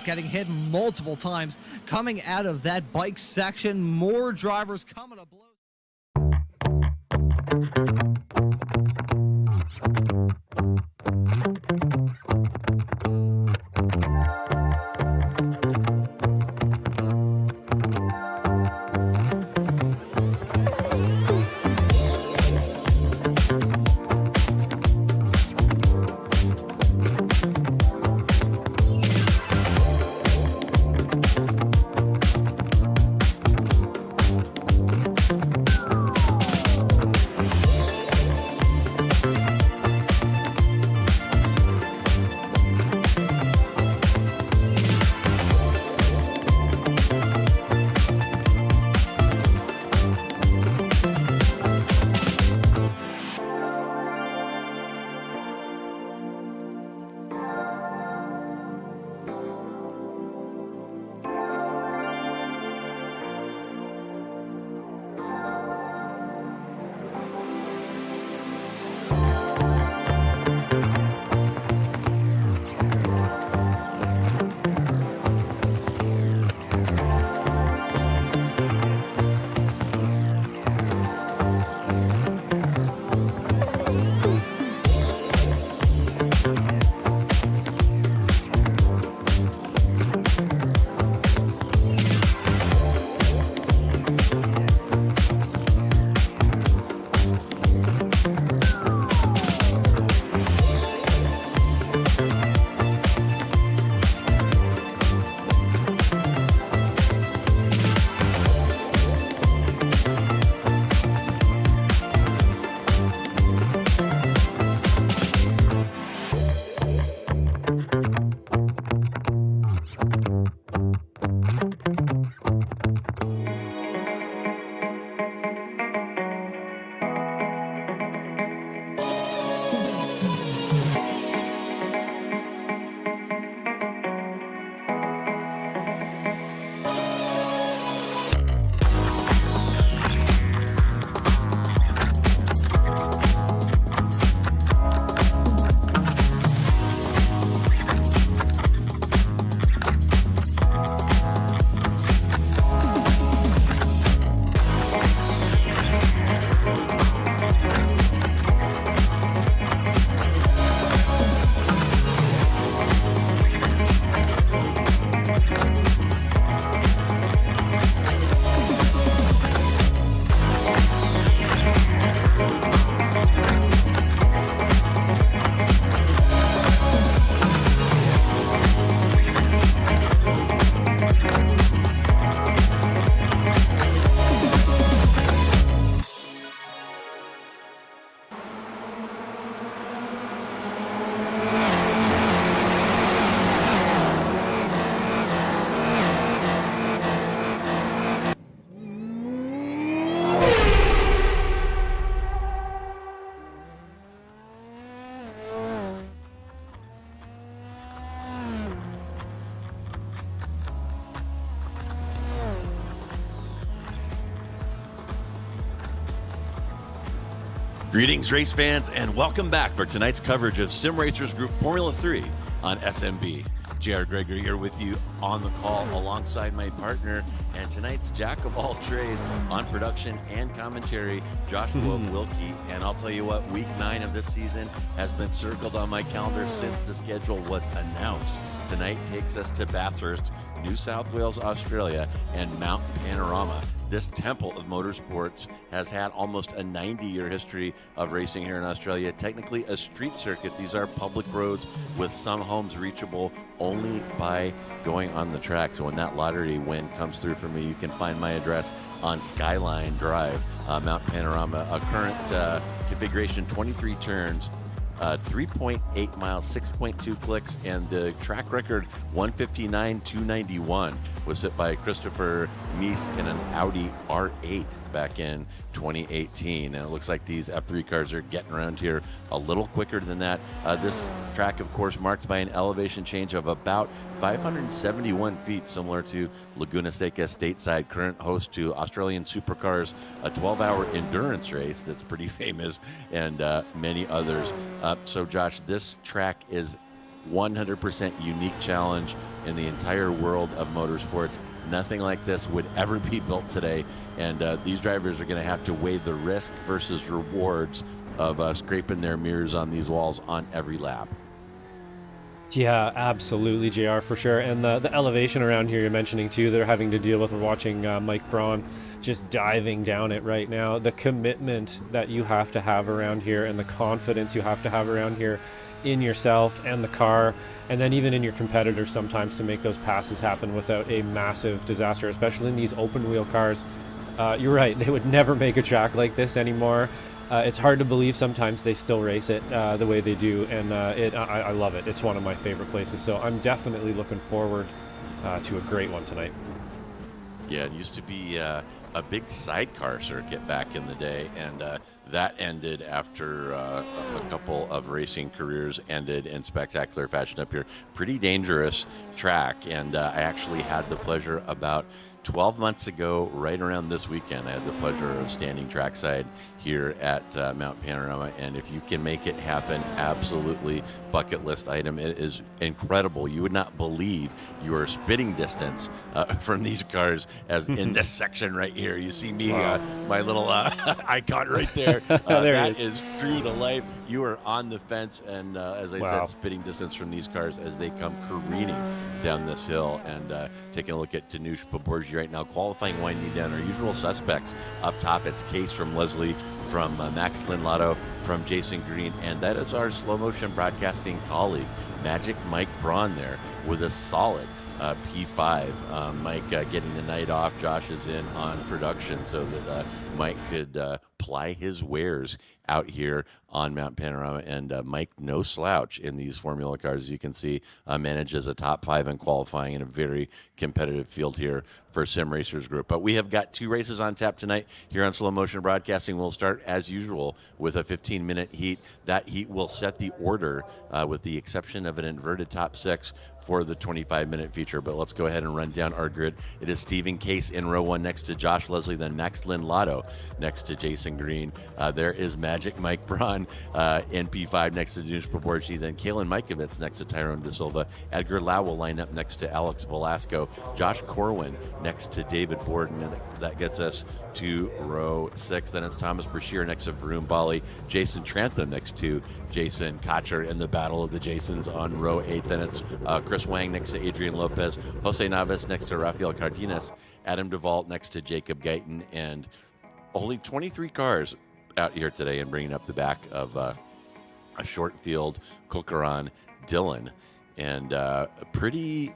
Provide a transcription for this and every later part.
getting hit multiple times coming out of that bike section. More drivers coming to blows. Greetings, race fans, and welcome back for tonight's coverage of Sim Racers Group Formula 3 on SMB. JR Gregory here with you on the call alongside my partner and tonight's jack of all trades on production and commentary, Joshua Wilkie. And I'll tell you what, week 9 of this season has been circled on my calendar since the schedule was announced. Tonight takes us to Bathurst, New South Wales, Australia, and Mount Panorama. This temple of motorsports has had almost a 90-year history of racing here in Australia. Technically a street circuit. These are public roads with some homes reachable only by going on the track. So when that lottery win comes through for me, you can find my address on Skyline Drive, Mount Panorama. A current configuration, 23 turns, 3.8 miles, 6.2 clicks, and the track record 159.291 was set by Christopher Mies in an Audi R8 back in 2018. And it looks like these F3 cars are getting around here a little quicker than that. This track, of course, marked by an elevation change of about 571 feet, similar to Laguna Seca stateside, current host to Australian Supercars, a 12-hour endurance race that's pretty famous, and many others. So, Josh, this track is 100% unique challenge in the entire world of motorsports. Nothing like this would ever be built today, and these drivers are going to have to weigh the risk versus rewards of scraping their mirrors on these walls on every lap. Yeah, absolutely, JR, for sure. And the elevation around here you're mentioning too, they're having to deal with. We're watching Mike Braun just diving down it right now. The commitment that you have to have around here and the confidence you have to have around here in yourself and the car, and then even in your competitors sometimes, to make those passes happen without a massive disaster, especially in these open wheel cars. You're right, they would never make a track like this anymore. It's hard to believe sometimes they still race it the way they do, and I love it. It's one of my favorite places, so I'm definitely looking forward to a great one tonight. Yeah, it used to be a big sidecar circuit back in the day, and that ended after a couple of racing careers ended in spectacular fashion up here. Pretty dangerous track, and I actually had the pleasure about 12 months ago, right around this weekend, I had the pleasure of standing trackside here at Mount Panorama, and if you can make it happen, absolutely bucket list item. It is incredible. You would not believe your spitting distance from these cars, as in this section right here. You see me, my little icon right there. There that is true to life. You are on the fence, and as I said, spitting distance from these cars as they come careening down this hill. And taking a look at Danush Paborgi right now, qualifying winding down. Our usual suspects up top. It's Case from Leslie, from Max Linlotto, from Jason Green, and that is our slow motion broadcasting colleague, Magic Mike Braun, there with a solid P5. Mike getting the night off. Josh is in on production so that Mike could ply his wares out here on Mount Panorama. And Mike, no slouch in these Formula cars. As you can see, manages a top 5 in qualifying in a very competitive field here for Sim Racers Group. But we have got 2 races on tap tonight here on Slow Motion Broadcasting. We'll start, as usual, with a 15-minute heat. That heat will set the order with the exception of an inverted top 6 for the 25-minute feature. But let's go ahead and run down our grid. It is Stephen Case in row 1 next to Josh Leslie, then Max Linlotto next to Jason Green. There is Magic Mike Braun in P5 next to Danush Paborgi, then Kalen Mikovits next to Tyrone De Silva. Edgar Lau will line up next to Alex Velasco. Josh Corwin next to David Borden, and that gets us to row 6. Then it's Thomas Brashear next to Varun Bali. Jason Trantham next to Jason Cotcher in the battle of the Jasons on row 8. Then it's Chris Wang next to Adrian Lopez. Jose Navas next to Rafael Cardenas. Adam Duvall next to Jacob Guyton. And only 23 cars out here today, and bringing up the back of a short field Kulkaran Dillon. And pretty,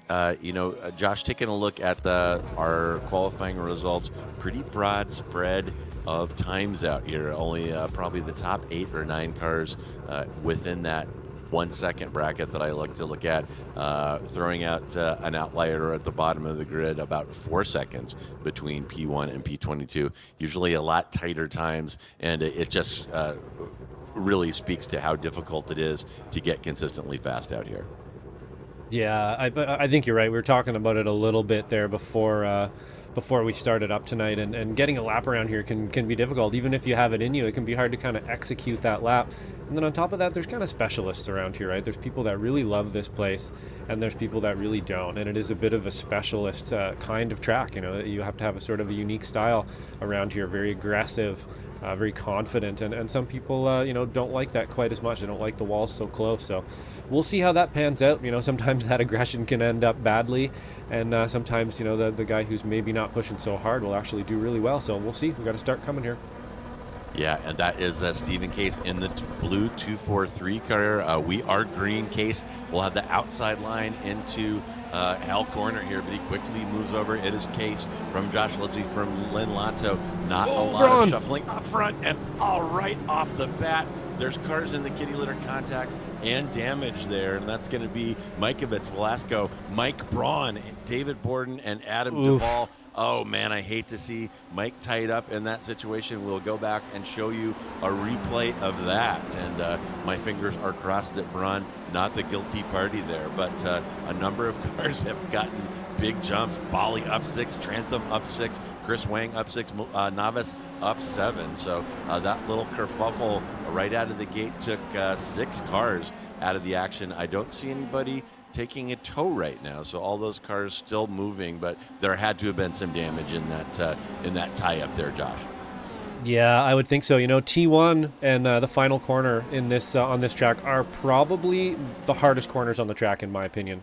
Josh, taking a look at our qualifying results, pretty broad spread of times out here. Only probably the top 8 or 9 cars within that 1 second bracket that I look at, throwing out an outlier at the bottom of the grid, about 4 seconds between P1 and P22. Usually a lot tighter times, and it just really speaks to how difficult it is to get consistently fast out here. Yeah, I think you're right. We were talking about it a little bit there before we started up tonight, and getting a lap around here can be difficult. Even if you have it in you, it can be hard to kind of execute that lap. And then on top of that, there's kind of specialists around here, right? There's people that really love this place, and there's people that really don't. And it is a bit of a specialist kind of track. You have to have a sort of a unique style around here, very aggressive, very confident. And some people, don't like that quite as much. They don't like the walls so close. So we'll see how that pans out. Sometimes that aggression can end up badly, and sometimes, the guy who's maybe not pushing so hard will actually do really well. So we'll see. We've got to start coming here. Yeah, and that is Stephen Case in the blue 243 car. We are green. Case will have the outside line into Al corner here, but he quickly moves over. It is Case from Josh Leslie from Linlotto. Not a lot Braun. of shuffling up front, and all right off the bat, there's cars in the kitty litter contacts and damage there, and that's going to be Mikovits, Velasco, Mike Braun, David Borden, and Adam Duvall. Oh, man, I hate to see Mike tied up in that situation. We'll go back and show you a replay of that. And my fingers are crossed that Braun, not the guilty party there. But a number of cars have gotten big jumps. Bali up 6, Trantham up 6, Chris Wang up 6, Navas up 7. So that little kerfuffle right out of the gate took 6 cars out of the action. I don't see anybody taking a tow right now, so all those cars still moving, but there had to have been some damage in that tie-up there, Josh. Yeah, I would think so. T1 and the final corner in this on this track are probably the hardest corners on the track, in my opinion.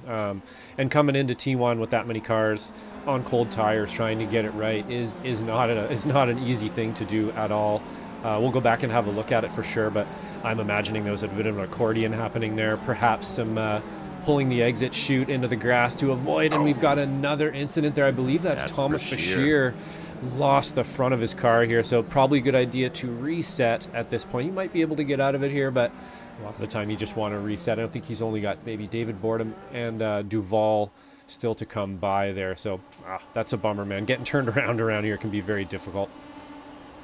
And coming into T1 with that many cars on cold tires, trying to get it right is not an easy thing to do at all. We'll go back and have a look at it for sure, but I'm imagining there was a bit of an accordion happening there, perhaps some pulling the exit chute into the grass to avoid, and we've got another incident there. I believe that's Thomas Bashir. Lost the front of his car here, so probably a good idea to reset at this point. He might be able to get out of it here, but a lot of the time you just want to reset. I don't think he's only got maybe David Boredom and Duval still to come by there, so that's a bummer, man. Getting turned around here can be very difficult.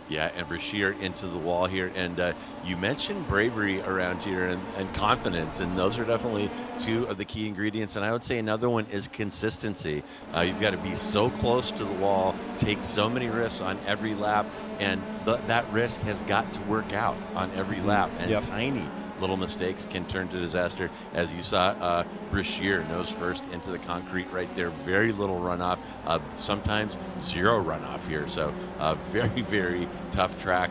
Yeah, and Brashear into the wall here. And you mentioned bravery around here and confidence, and those are definitely two of the key ingredients. And I would say another one is consistency. You've got to be so close to the wall, take so many risks on every lap, and that risk has got to work out on every lap. And tiny little mistakes can turn to disaster. As you saw, Brashear nose first into the concrete right there. Very little runoff, sometimes zero runoff here. So very, very tough track,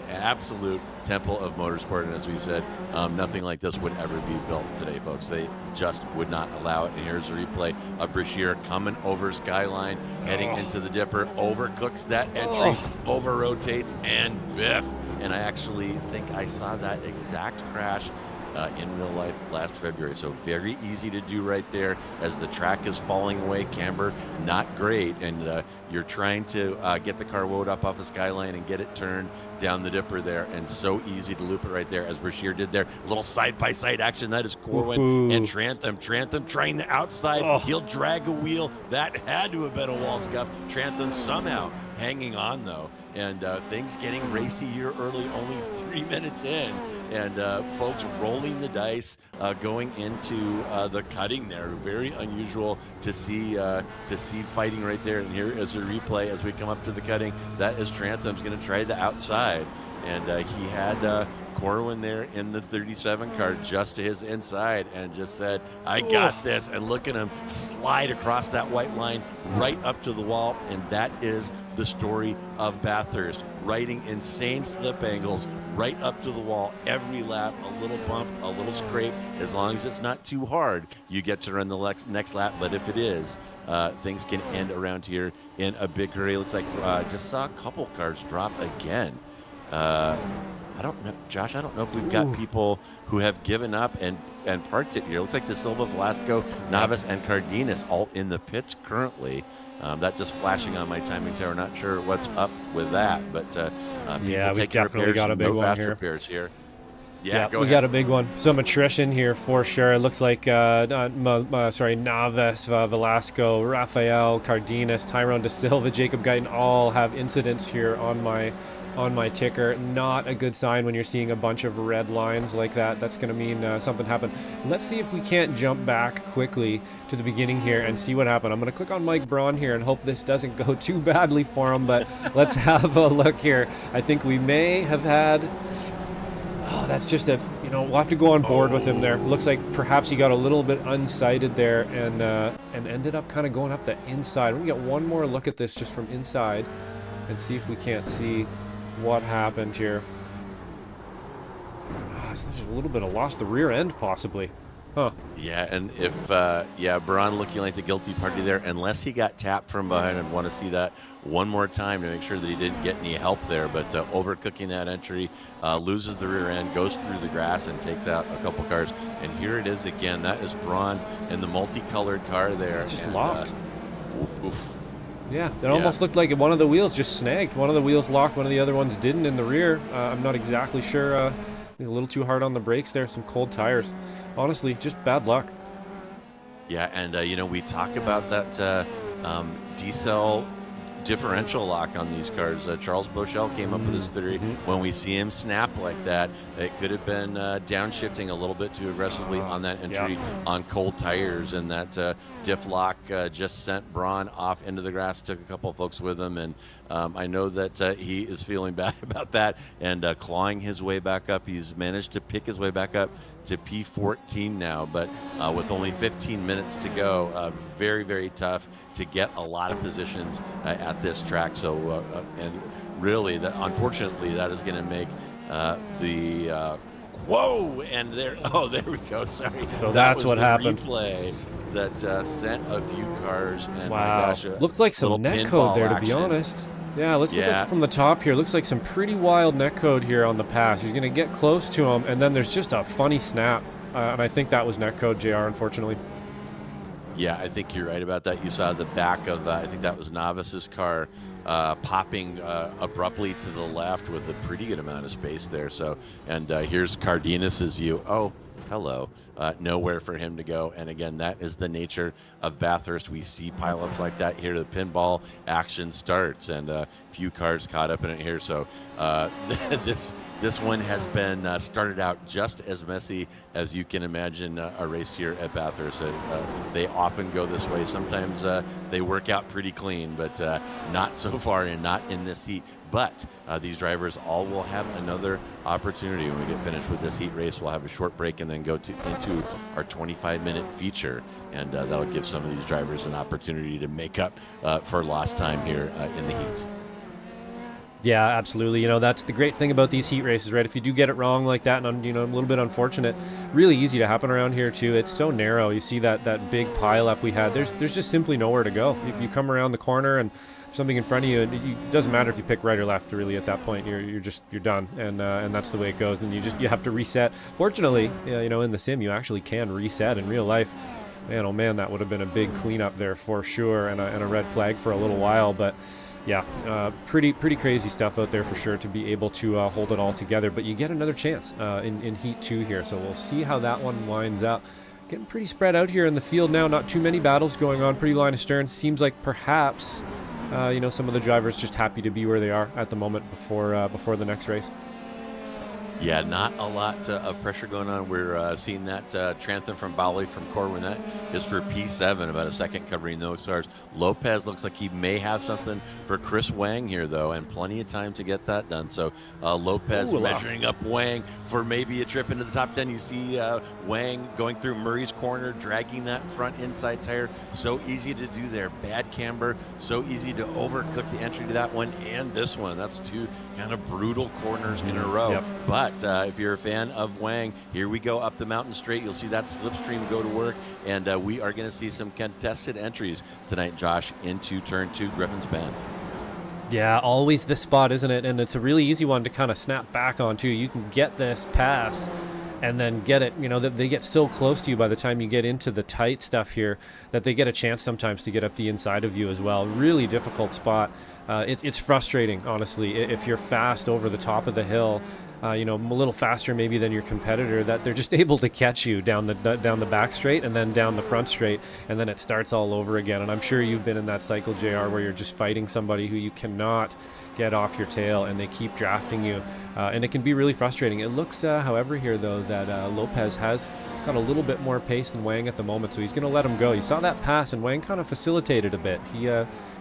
absolute temple of motorsport. And as we said, nothing like this would ever be built today, folks. They just would not allow it. And here's a replay of Brashear coming over Skyline, heading into the dipper, overcooks that entry, over rotates, and biff. And I actually think I saw that exact crash in real life last February. So very easy to do right there as the track is falling away. Camber, not great. And you're trying to get the car woed up off of Skyline and get it turned down the dipper there. And so easy to loop it right there as Brashear did there. A little side-by-side action. That is Corwin and Trantham. Trantham trying the outside. He'll drag a wheel. That had to have been a wall scuff. Trantham somehow hanging on, though. And things getting racy here early, only 3 minutes in. And folks rolling the dice, going into the cutting there. Very unusual to see fighting right there. And here is a replay as we come up to the cutting. That is Trantham's going to try the outside. And he had Corwin there in the 37 car just to his inside and just said, I got this. And look at him slide across that white line right up to the wall. And that is the story of Bathurst. Riding insane slip angles right up to the wall every lap, a little bump, a little scrape. As long as it's not too hard, you get to run the next lap. But if it is, things can end around here in a big hurry. Looks like just saw a couple cars drop again. I don't know, Josh, I don't know if we've got people who have given up and parked it here. Looks like De Silva, Velasco, Navas, and Cardenas all in the pits currently. That just flashing on my timing tower. Not sure what's up with that, but yeah, we've definitely got a big one here. Repairs here. Yeah, we got a big one. Some attrition here for sure. It looks like Navas, Velasco, Rafael, Cardenas, Tyrone De Silva, Jacob Guyton all have incidents here on my ticker. Not a good sign when you're seeing a bunch of red lines like that. That's going to mean something happened. Let's see if we can't jump back quickly to the beginning here and see what happened. I'm going to click on Mike Braun here and hope this doesn't go too badly for him, but let's have a look here. I think we may have had... Oh, that's just we'll have to go on board with him there. Looks like perhaps he got a little bit unsighted there and ended up kind of going up the inside. We get one more look at this just from inside and see if we can't see what happened here. It's just a little bit of lost the rear end possibly. Huh. Yeah, and if Braun looking like the guilty party there, unless he got tapped from behind. And want to see that one more time to make sure that he didn't get any help there. But overcooking that entry, loses the rear end, goes through the grass and takes out a couple cars. And here it is again. That is Braun in the multicolored car there. Just locked. Oof. Yeah, it almost looked like one of the wheels just snagged. One of the wheels locked, one of the other ones didn't in the rear. I'm not exactly sure. A little too hard on the brakes there, some cold tires. Honestly, just bad luck. Yeah, and we talk about that diesel differential lock on these cars. Charles Bochelle came up with this theory. When we see him snap like that, it could have been downshifting a little bit too aggressively on that entry on cold tires, and that diff lock just sent Braun off into the grass, took a couple of folks with him, and I know that he is feeling bad about that and clawing his way back up. He's managed to pick his way back up to P14 now, but with only 15 minutes to go, very, very tough to get a lot of positions at this track. So, and really, unfortunately, that is going to make whoa, and there we go. Sorry, so that's what happened. Replay that sent a few cars. And wow, my gosh, looked like some net code there, to be honest. Yeah, let's look at it from the top here. Looks like some pretty wild net code here on the pass. He's going to get close to him, and then there's just a funny snap. And I think that was net code, JR, unfortunately. Yeah, I think you're right about that. You saw the back of, I think that was Novice's car popping abruptly to the left with a pretty good amount of space there. So, and here's Cardenas's view. Oh, hello. Nowhere for him to go. And again, that is the nature of Bathurst. We see pileups like that here. The pinball action starts, and a few cars caught up in it here. So this one has been started out just as messy as you can imagine a race here at Bathurst. They often go this way. Sometimes they work out pretty clean, but not so far, and not in this heat. But these drivers all will have another opportunity when we get finished with this heat race. We'll have a short break and then go into our 25-minute feature, and that'll give some of these drivers an opportunity to make up for lost time here in the heat. Yeah, absolutely. You know, that's the great thing about these heat races, right? If you do get it wrong like that, and you know, a little bit unfortunate, really easy to happen around here too. It's so narrow. You see that big pile up we had. There's just simply nowhere to go. You come around the corner and something in front of you, and it doesn't matter if you pick right or left. Really, at that point, you're done, and that's the way it goes. And you have to reset. Fortunately, you know, in the sim, you actually can reset. In real life, man, oh man, that would have been a big cleanup there for sure, and a red flag for a little while. But yeah, pretty crazy stuff out there for sure to be able to hold it all together. But you get another chance in Heat 2 here, so we'll see how that one winds up. Getting pretty spread out here in the field now. Not too many battles going on. Pretty line of stern. Seems like perhaps you know, some of the drivers just happy to be where they are at the moment before the next race. Yeah, not a lot of pressure going on. We're seeing that Trantham from Bali from Corwin. That is for P7, about a second covering those cars. Lopez looks like he may have something for Chris Wang here, though, and plenty of time to get that done. So Lopez measuring up Wang for maybe a trip into the top 10. You see Wang going through Murray's corner, dragging that front inside tire. So easy to do there. Bad camber. So easy to overcook the entry to that one and this one. That's two kind of brutal corners in a row. Yep. But if you're a fan of Wang, here we go up the mountain straight. You'll see that slipstream go to work, and we are going to see some contested entries tonight, Josh, into turn 2, Griffin's Bend. Yeah, always this spot, isn't it? And it's a really easy one to kind of snap back onto. You can get this pass and then get it, you know, they get so close to you by the time you get into the tight stuff here that they get a chance sometimes to get up the inside of you as well. Really difficult spot. It's frustrating, honestly, if you're fast over the top of the hill, you know, a little faster maybe than your competitor, that they're just able to catch you down the back straight and then down the front straight, and then it starts all over again. And I'm sure you've been in that cycle, JR, where you're just fighting somebody who you cannot get off your tail, and they keep drafting you, and it can be really frustrating. It looks, however, here though, that Lopez has got a little bit more pace than Wang at the moment, so he's going to let him go. You saw that pass, and Wang kind of facilitated a bit.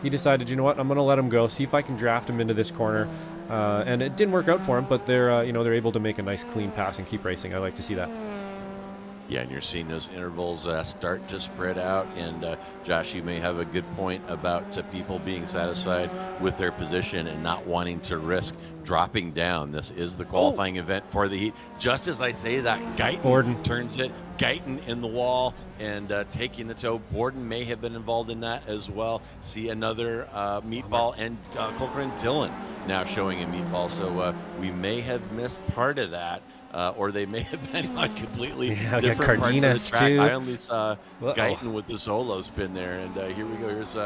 He decided, you know what, I'm going to let him go, see if I can draft him into this corner, and it didn't work out for him, but they're you know, they're able to make a nice clean pass and keep racing. I like to see that. Yeah, and you're seeing those intervals start to spread out. And Josh, you may have a good point about people being satisfied with their position and not wanting to risk dropping down. This is the qualifying event for the heat. Just as I say that, Guyton turns it. Guyton in the wall and taking the toe. Borden may have been involved in that as well. See another meatball, and Colquhoun Dillon now showing a meatball. So we may have missed part of that. Or they may have been on completely different parts of the track. Too. I only saw Guyton with the solo spin there. And here we go. Here's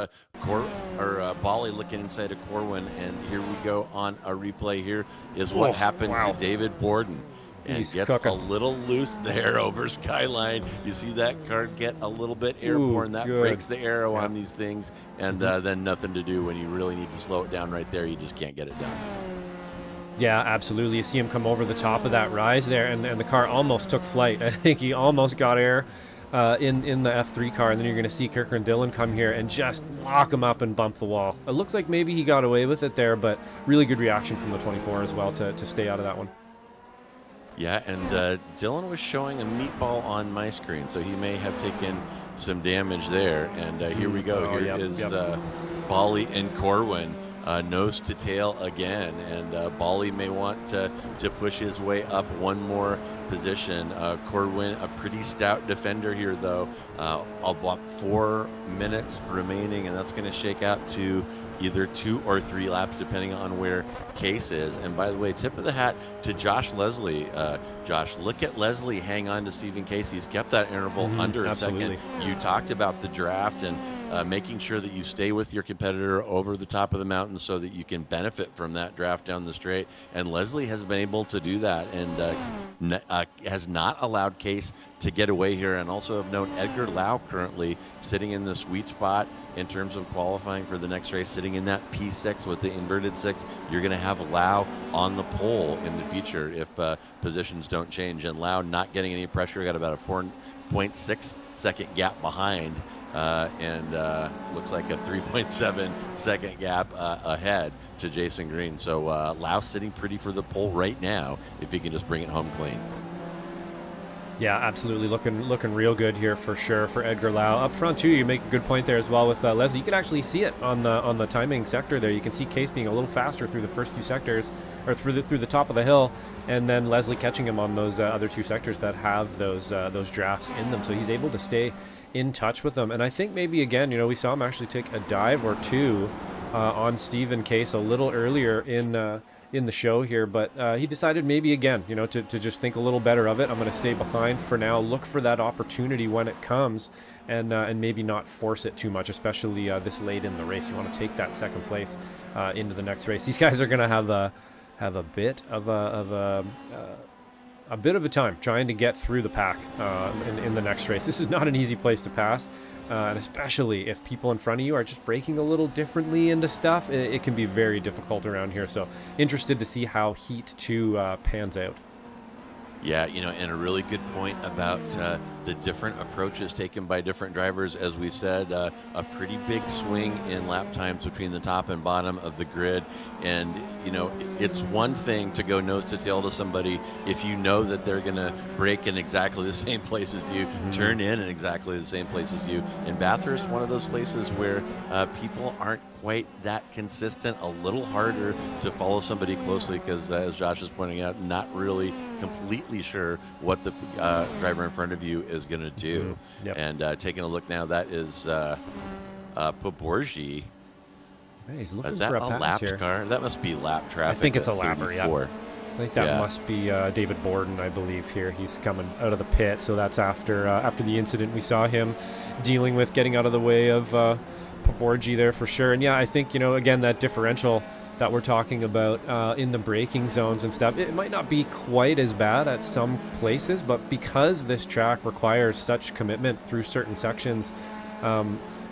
Bali looking inside of Corwin. And here we go on a replay. Here is what happened to David Borden. and He's gets cooking. a little loose there over Skyline. You see that car get a little bit airborne. That good. breaks the arrow on these things, and then nothing to do when you really need to slow it down right there. You just can't get it done. Yeah, absolutely. You see him come over the top of that rise there, and the car almost took flight. I think he almost got air in the F3 car, and then you're going to see Kirker and Dillon come here and just lock him up and bump the wall. It looks like maybe he got away with it there, but really good reaction from the 24 as well to stay out of that one. Yeah, and Dillon was showing a meatball on my screen, so he may have taken some damage there. And here we go. Here is Bolly and Corwin. Nose to tail again, and Bolly may want to push his way up one more position. Corwin, a pretty stout defender here, though. About 4 minutes remaining, and that's going to shake out to either 2 or 3 laps, depending on where Case is. And by the way, tip of the hat to Josh Leslie. Josh, look at Leslie hang on to Stephen Case. He's kept that interval under a second. You talked about the draft and making sure that you stay with your competitor over the top of the mountain so that you can benefit from that draft down the straight. And Leslie has been able to do that and has not allowed Case to get away here. And also have known Edgar Lau currently sitting in the sweet spot in terms of qualifying for the next race, sitting in that P6 with the inverted 6. You're going to have Lau on the pole in the future if positions don't change. And Lau not getting any pressure, got about a 4.6 second gap behind. And looks like a 3.7 second gap ahead to Jason Green. So Lau sitting pretty for the pole right now if he can just bring it home clean. Yeah, absolutely. Looking real good here for sure for Edgar Lau. Up front too, you make a good point there as well with Leslie. You can actually see it on the timing sector there. You can see Case being a little faster through the first few sectors, or through the top of the hill, and then Leslie catching him on those other 2 sectors that have those drafts in them. So he's able to stay in touch with them. And I think maybe again, we saw him actually take a dive or 2 on Stephen Case a little earlier in the show here, but he decided maybe again, to just think a little better of it. I'm going to stay behind for now, look for that opportunity when it comes, and maybe not force it too much, especially this late in the race. You want to take that second place into the next race. These guys are going to have a bit of a time trying to get through the pack in the next race. This is not an easy place to pass. And especially if people in front of you are just braking a little differently into stuff, it can be very difficult around here. So interested to see how Heat 2 pans out. Yeah, and a really good point about the different approaches taken by different drivers. As we said, a pretty big swing in lap times between the top and bottom of the grid. And, it's one thing to go nose to tail to somebody if you know that they're going to brake in exactly the same place as you, turn in exactly the same place as you. In Bathurst, one of those places where people aren't quite that consistent, a little harder to follow somebody closely because, as Josh is pointing out, not really completely sure what the driver in front of you is going to do. Yep. And taking a look now, that is Poborgi. Man, he's looking Is that for a pass lapped here. car? That must be lap traffic. I think it's a at lapper, 34. yeah. I think that must be David Borden, I believe, here. He's coming out of the pit, so that's after the incident we saw him dealing with, getting out of the way of Poborgi there for sure. And yeah, I think, again, that differential that we're talking about in the braking zones and stuff, it might not be quite as bad at some places, but because this track requires such commitment through certain sections,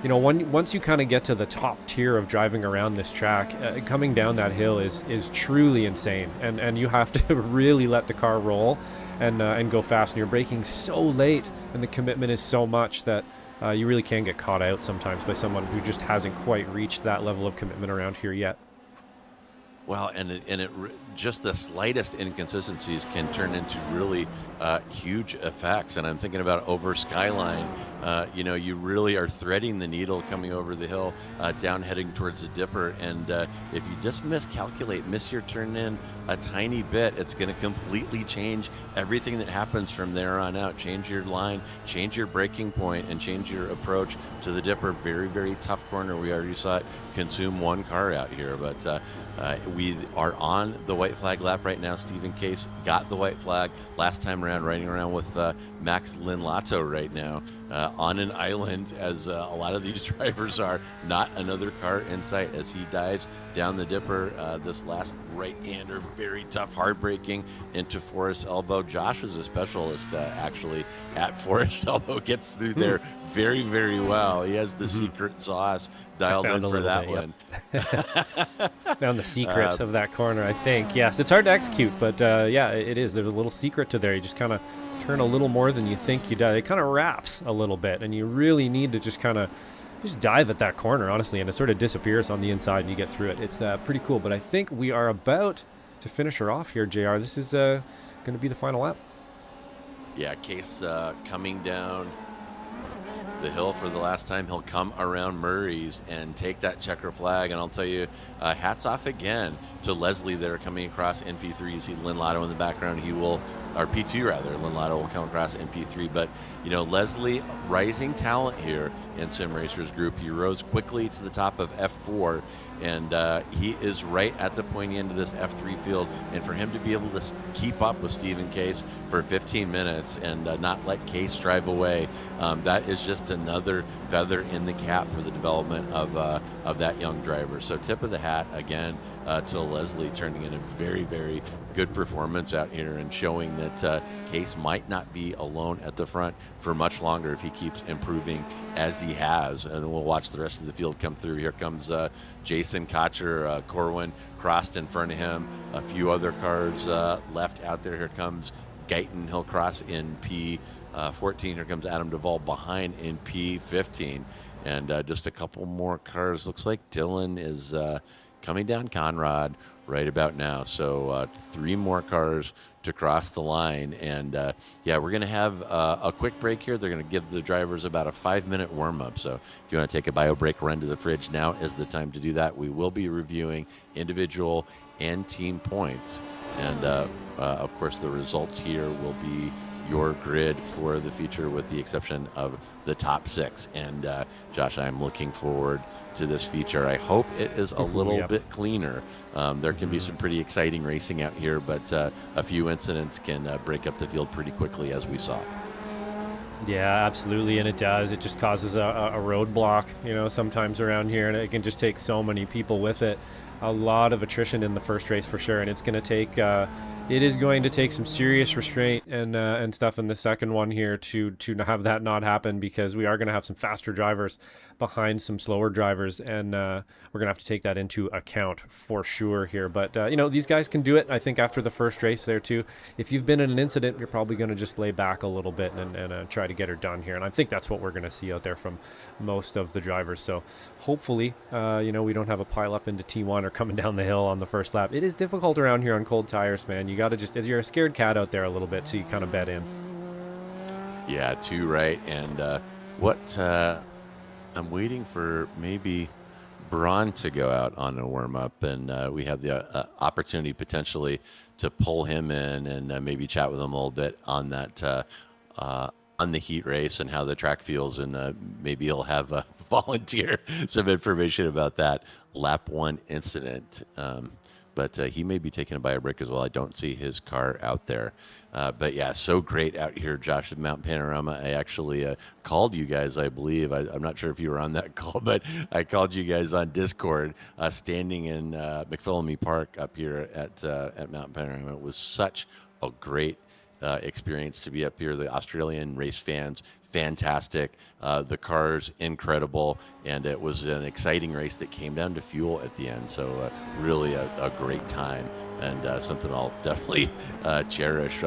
once you kind of get to the top tier of driving around this track, coming down that hill is truly insane, and you have to really let the car roll and go fast, and you're braking so late, and the commitment is so much that you really can get caught out sometimes by someone who just hasn't quite reached that level of commitment around here yet. Well, just the slightest inconsistencies can turn into really huge effects. And I'm thinking about over Skyline. You really are threading the needle coming over the hill, down heading towards the Dipper. And if you just miss your turn in a tiny bit, it's going to completely change everything that happens from there on out. Change your line, change your braking point, and change your approach to the Dipper. Very, very tough corner. We already saw it consume one car out here. But We are on the white flag lap right now. Stephen Case got the white flag last time around, riding around with Max Linlato right now on an island, as a lot of these drivers are. Not another car in sight as he dives down the dipper. This last right-hander, very tough, hard-braking into Forest Elbow. Josh is a specialist actually at Forest Elbow, gets through there very, very well. He has the secret sauce dialed in for that one. Found the secret of that corner, I think. Yes, it's hard to execute, but yeah, it is. There's a little secret to there. You just kind of turn a little more than you think you do. It kind of wraps a little bit, and you really need to just kind of just dive at that corner, honestly, and it sort of disappears on the inside and you get through it. It's pretty cool, but I think we are about to finish her off here, JR. This is going to be the final lap. Yeah, Case coming down the hill for the last time. He'll come around Murray's and take that checker flag, and I'll tell you, hats off again to Leslie there coming across NP3. You see Linlato in the background. He will, or P2 rather, Linlato will come across NP3, but you know, Leslie, rising talent here in Sim Racers Group. He rose quickly to the top of F4, and he is right at the pointy end of this F3 field, and for him to be able to keep up with Stephen Case for 15 minutes and not let Case drive away, that is just another feather in the cap for the development of that young driver. So tip of the hat again to Leslie, turning in a very, very good performance out here and showing that Case might not be alone at the front for much longer if he keeps improving as he has. And we'll watch the rest of the field come through. Here comes Jason Cotcher, Corwin crossed in front of him, a few other cars left out there. Here comes Guyton, he'll cross in P14. Here comes Adam Duvall behind in P15. And just a couple more cars. Looks like Dylan is coming down Conrad right about now. So 3 more cars to cross the line. And yeah, we're going to have a quick break here. They're going to give the drivers about a 5-minute warm-up. So if you want to take a bio break, run to the fridge, now is the time to do that. We will be reviewing individual and team points. And of course, the results here will be your grid for the feature, with the exception of the top 6. And Josh, I'm looking forward to this feature. I hope it is a little bit cleaner. There can be some pretty exciting racing out here, but a few incidents can break up the field pretty quickly, as we saw. Yeah, absolutely, and it does. It just causes a roadblock, you know, sometimes around here, and it can just take so many people with it. A lot of attrition in the first race for sure, and it's going to take it is going to take some serious restraint and stuff in the second one here to have that not happen, because we are going to have some faster drivers behind some slower drivers, and we're going to have to take that into account for sure here. But you know, these guys can do it. I think after the first race there too, if you've been in an incident, you're probably going to just lay back a little bit and try to get her done here, and I think that's what we're going to see out there from most of the drivers. So hopefully you know, we don't have a pile up into T1 or coming down the hill on the first lap. It is difficult around here on cold tires, man. You got to just, you're a scared cat out there a little bit, so you kind of bet in. Yeah, too right. And what I'm waiting for maybe Braun to go out on a warm-up, and we have the opportunity potentially to pull him in and maybe chat with him a little bit on that on the heat race and how the track feels, and maybe he'll have a volunteer some information about that lap 1 incident. But he may be taking a bio break as well. I don't see his car out there. But yeah, so great out here, Josh, at Mount Panorama. I actually called you guys, I believe. I'm not sure if you were on that call, but I called you guys on Discord, standing in McPhillamy Park up here at Mount Panorama. It was such a great experience to be up here. The Australian race fans, fantastic. The cars, incredible. And it was an exciting race that came down to fuel at the end. So really a great time, and something I'll definitely cherish,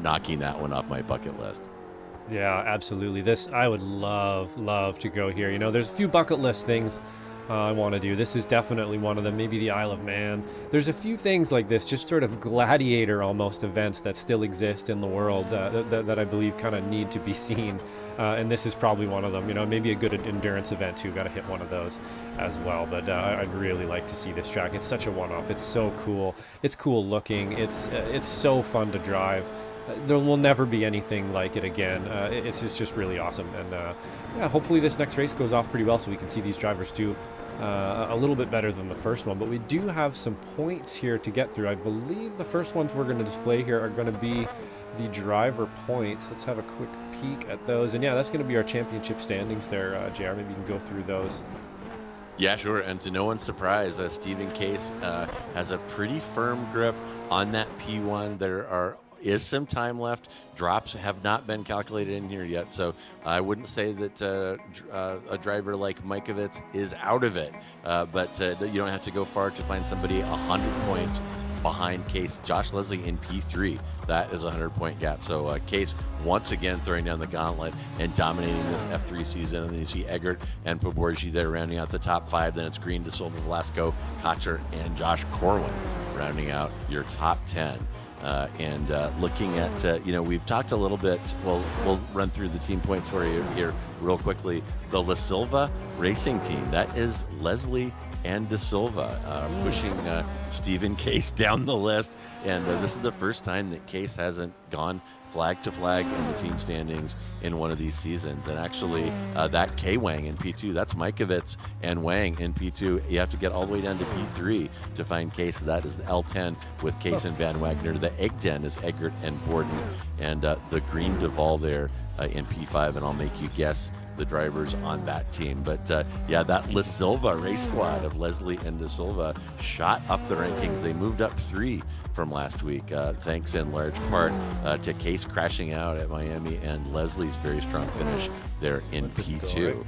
knocking that one off my bucket list. Yeah, absolutely. This, I would love to go here. You know, there's a few bucket list things I want to do. This is definitely one of them. Maybe the Isle of Man. There's a few things like this, just sort of gladiator almost events that still exist in the world that I believe kind of need to be seen. And this is probably one of them. You know, maybe a good endurance event too. Got to hit one of those as well. But I'd really like to see this track. It's such a one-off. It's so cool. It's cool looking. It's so fun to drive. There will never be anything like it again. It's just really awesome. And yeah, hopefully this next race goes off pretty well, so we can see these drivers do a little bit better than the first one, but we do have some points here to get through. I believe the first ones we're going to display here are going to be the driver points. Let's have a quick peek at those. And yeah, that's going to be our championship standings there, JR. Maybe you can go through those. Yeah, sure. And to no one's surprise, Stephen Case has a pretty firm grip on that P1. There is some time left. Drops have not been calculated in here yet, so I wouldn't say that a driver like Mikovits is out of it, but you don't have to go far to find somebody 100 points behind Case. Josh Leslie in P3, that is a 100-point gap. So Case once again throwing down the gauntlet and dominating this F3 season. And then you see Eggert and Poborji there rounding out the top 5. Then it's Green, De Silva, Velasco, Cotcher, and Josh Corwin rounding out your top 10. Looking at, we've talked a little bit, we'll run through the team points for you here real quickly. The La Silva Racing Team, that is Leslie and De Silva pushing Stephen Case down the list. And this is the first time that Case hasn't gone flag to flag in the team standings in one of these seasons. And actually, that K Wang in P2, that's Mikovits and Wang in P2. You have to get all the way down to P3 to find Case. That is the L10 with Case and Van Wagner. The Egg Den is Eggert and Borden. And the Green Duval there in P5. And I'll make you guess the drivers on that team. But that La Silva race squad of Leslie and De Silva shot up the rankings. They moved up 3 from last week, thanks in large part to Case crashing out at Miami and Leslie's very strong finish there in P2.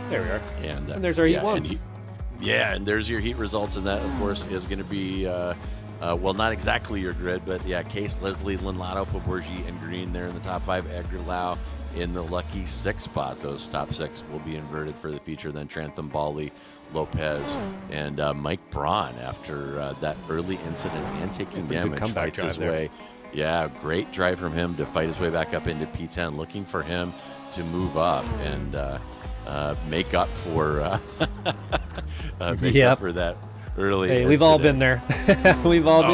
There we are. And there's our heat 1. And there's your heat results, and that, of course, is going to be not exactly your grid, but Case, Leslie, Linlato, Poborji, and Green there in the top 5. Edgar Lau in the lucky 6 spot. Those top 6 will be inverted for the feature. Then Trantham, Bali, Lopez, and Mike Braun after that early incident and taking damage fights his way. Yeah, great drive from him to fight his way back up into P10. Looking for him to move up and make up for up for that early. Hey, we've all been there. We've all,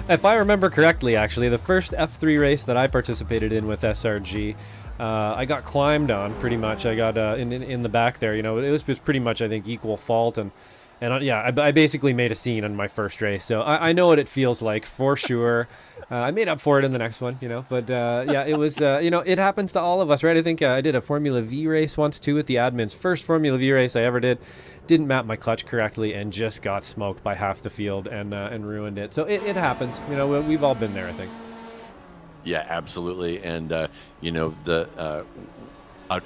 if I remember correctly, actually, the first F3 race that I participated in with SRG, I got climbed on pretty much. I got in the back there. It was pretty much, I think, equal fault, and I basically made a scene in my first race. So I know what it feels like for sure. I made up for it in the next one, But it was, it happens to all of us, right? I think I did a Formula V race once too with the admins. First Formula V race I ever did. Didn't map my clutch correctly and just got smoked by half the field and ruined it. So it happens. We've all been there, I think. Yeah, absolutely. And,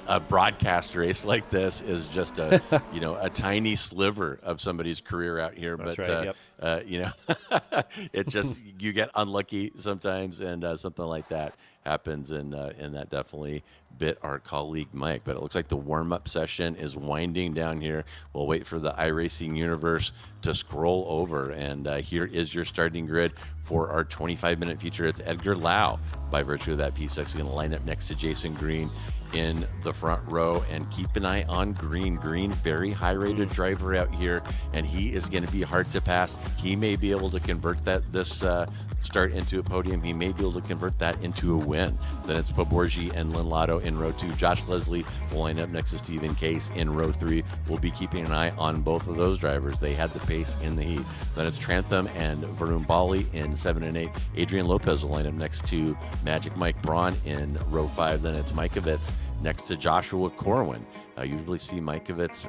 a broadcast race like this is just a, a tiny sliver of somebody's career out here. That's but, right, it just, you get unlucky sometimes, and something like that happens. And that definitely bit our colleague Mike. But it looks like the warm-up session is winding down here. We'll wait for the iRacing universe to scroll over. And here is your starting grid for our 25-minute feature. It's Edgar Lau by virtue of that P6. He's going to line up next to Jason Green in the front row, and keep an eye on Green. Green, very high-rated driver out here, and he is going to be hard to pass. He may be able to convert this start into a podium. He may be able to convert that into a win. Then it's Poborji and Linlato in row 2. Josh Leslie will line up next to Stephen Case in row 3. We'll be keeping an eye on both of those drivers. They had the pace in the heat. Then it's Trantham and Varun Bali in 7 and 8. Adrian Lopez will line up next to Magic Mike Braun in row 5. Then it's Mikovits next to Joshua Corwin. I usually see Mikovits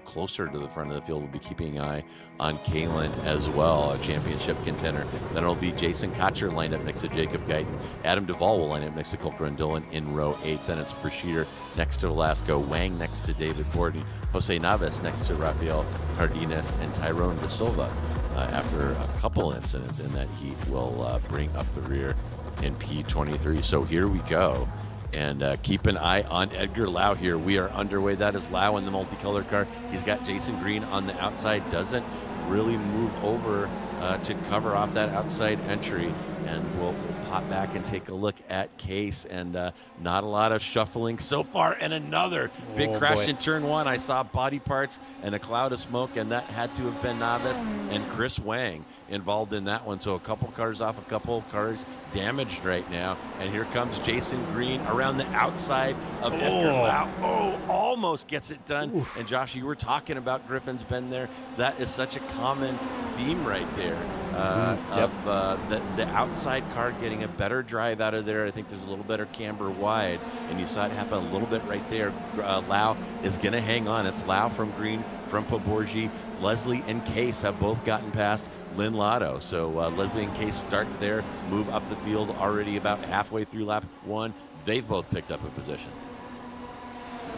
closer to the front of the field. We'll be keeping an eye on Kalen as well, a championship contender. Then it'll be Jason Cotcher lined up next to Jacob Guyton. Adam Duvall will line up next to Coulter and Dillon in row 8. Then it's Brashear next to Velasco, Wang next to David Borden, Jose Navas next to Rafael Cardenas, and Tyrone De Silva. After a couple incidents in that heat, will bring up the rear in P23. So here we go. And keep an eye on Edgar Lau here. We are underway. That is Lau in the multicolored car. He's got Jason Green on the outside. Doesn't really move over to cover off that outside entry. and we'll pop back and take a look at Case. And not a lot of shuffling so far. And another big crash in turn one. I saw body parts and a cloud of smoke, and that had to have been Navis and Chris Wang involved in that one. So a couple cars off, a couple cars damaged right now. And here comes Jason Green around the outside of Edgar Lau. Almost gets it done. Oof. And Josh, you were talking about Griffin's Bend there. That is such a common theme right there of the outside car getting a better drive out of there. I think there's a little better camber wide, and you saw it happen a little bit right there. Lau is going to hang on. It's Lau from Green, from Poborgi. Leslie and Case have both gotten past Lynn Lotto. So Leslie and Case start there, move up the field already about halfway through lap one. They've both picked up a position.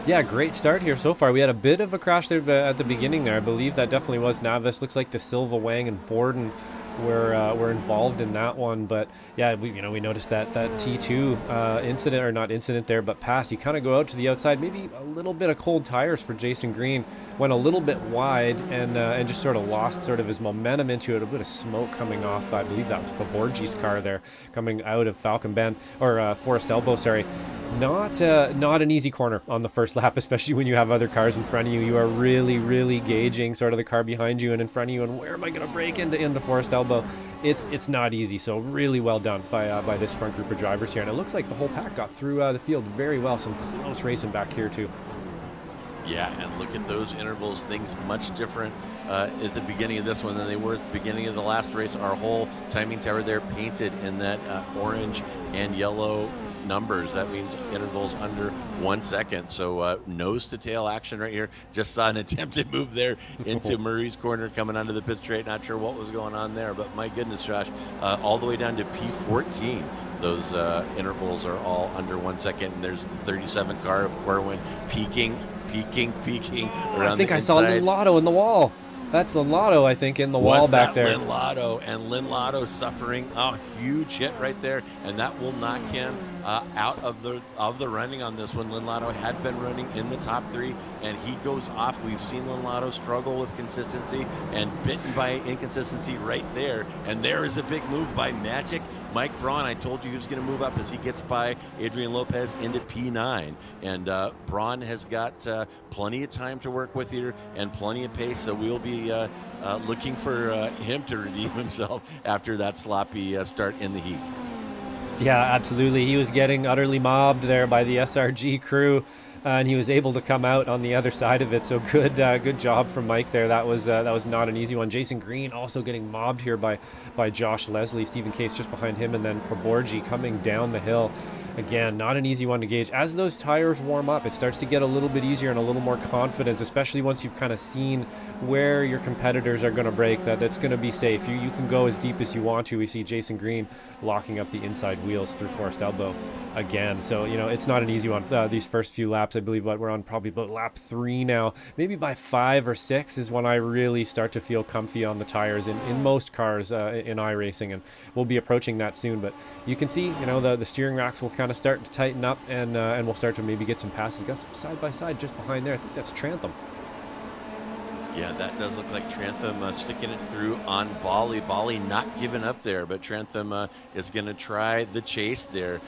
Yeah, great start here so far. We had a bit of a crash there at the beginning there. I believe that definitely was Navis. Looks like De Silva, Wang, and Borden were involved in that one. But yeah, we noticed that T2 incident, or not incident there, but pass. You kind of go out to the outside. Maybe a little bit of cold tires for Jason Green. Went a little bit wide and just sort of lost sort of his momentum into it. A bit of smoke coming off. I believe that was Paborgi's car there coming out of Falcon Bend, or Forest Elbow. Sorry. Not an easy corner on the first lap, especially when you have other cars in front of you. You are really, really gauging sort of the car behind you and in front of you, and where am I going to break into Forest Elbow? It's not easy. So really well done by this front group of drivers here, and it looks like the whole pack got through the field very well. Some close racing back here too. Yeah, and look at those intervals. Things much different at the beginning of this one than they were at the beginning of the last race. Our whole timing tower there painted in that orange and yellow numbers. That means intervals under 1 second. So nose to tail action right here. Just saw an attempted move there into Murray's corner coming onto the pit straight. Not sure what was going on there, but my goodness, Josh, all the way down to P14. Those intervals are all under 1 second. And there's the 37 car of Corwin peaking around. I think the I saw Lynn Lotto in the wall. That's Lynn Lotto, I think, in the wall back there. Lynn Lotto suffering a huge hit right there, and that will knock him out of the running on this one. Lynn Lotto had been running in the top three, and he goes off. We've seen Lynn Lotto struggle with consistency and bitten by inconsistency right there. And there is a big move by Magic Mike Braun. I told you he was going to move up as he gets by Adrian Lopez into P9. And Braun has got plenty of time to work with here and plenty of pace, so we'll be looking for him to redeem himself after that sloppy start in the heat. Yeah, absolutely. He was getting utterly mobbed there by the SRG crew, and he was able to come out on the other side of it. So good job from Mike there. That was not an easy one. Jason Green also getting mobbed here by Josh Leslie, Stephen Case just behind him, and then Paborgi coming down the hill. Again, not an easy one to gauge. As those tires warm up, it starts to get a little bit easier and a little more confidence, especially once you've kind of seen where your competitors are going to break, that it's going to be safe. You can go as deep as you want to. We see Jason Green locking up the inside wheels through Forest Elbow again. So, it's not an easy one. These first few laps, I believe we're on probably about lap 3 now. Maybe by 5 or 6 is when I really start to feel comfy on the tires in most cars in iRacing, and we'll be approaching that soon. But you can see, the steering racks will kind of start to tighten up, and we'll start to maybe get some passes. Got some side by side just behind there. I think that's Trantham. Yeah, that does look like Trantham sticking it through on Bali. Bali not giving up there, but Trantham is going to try the chase there.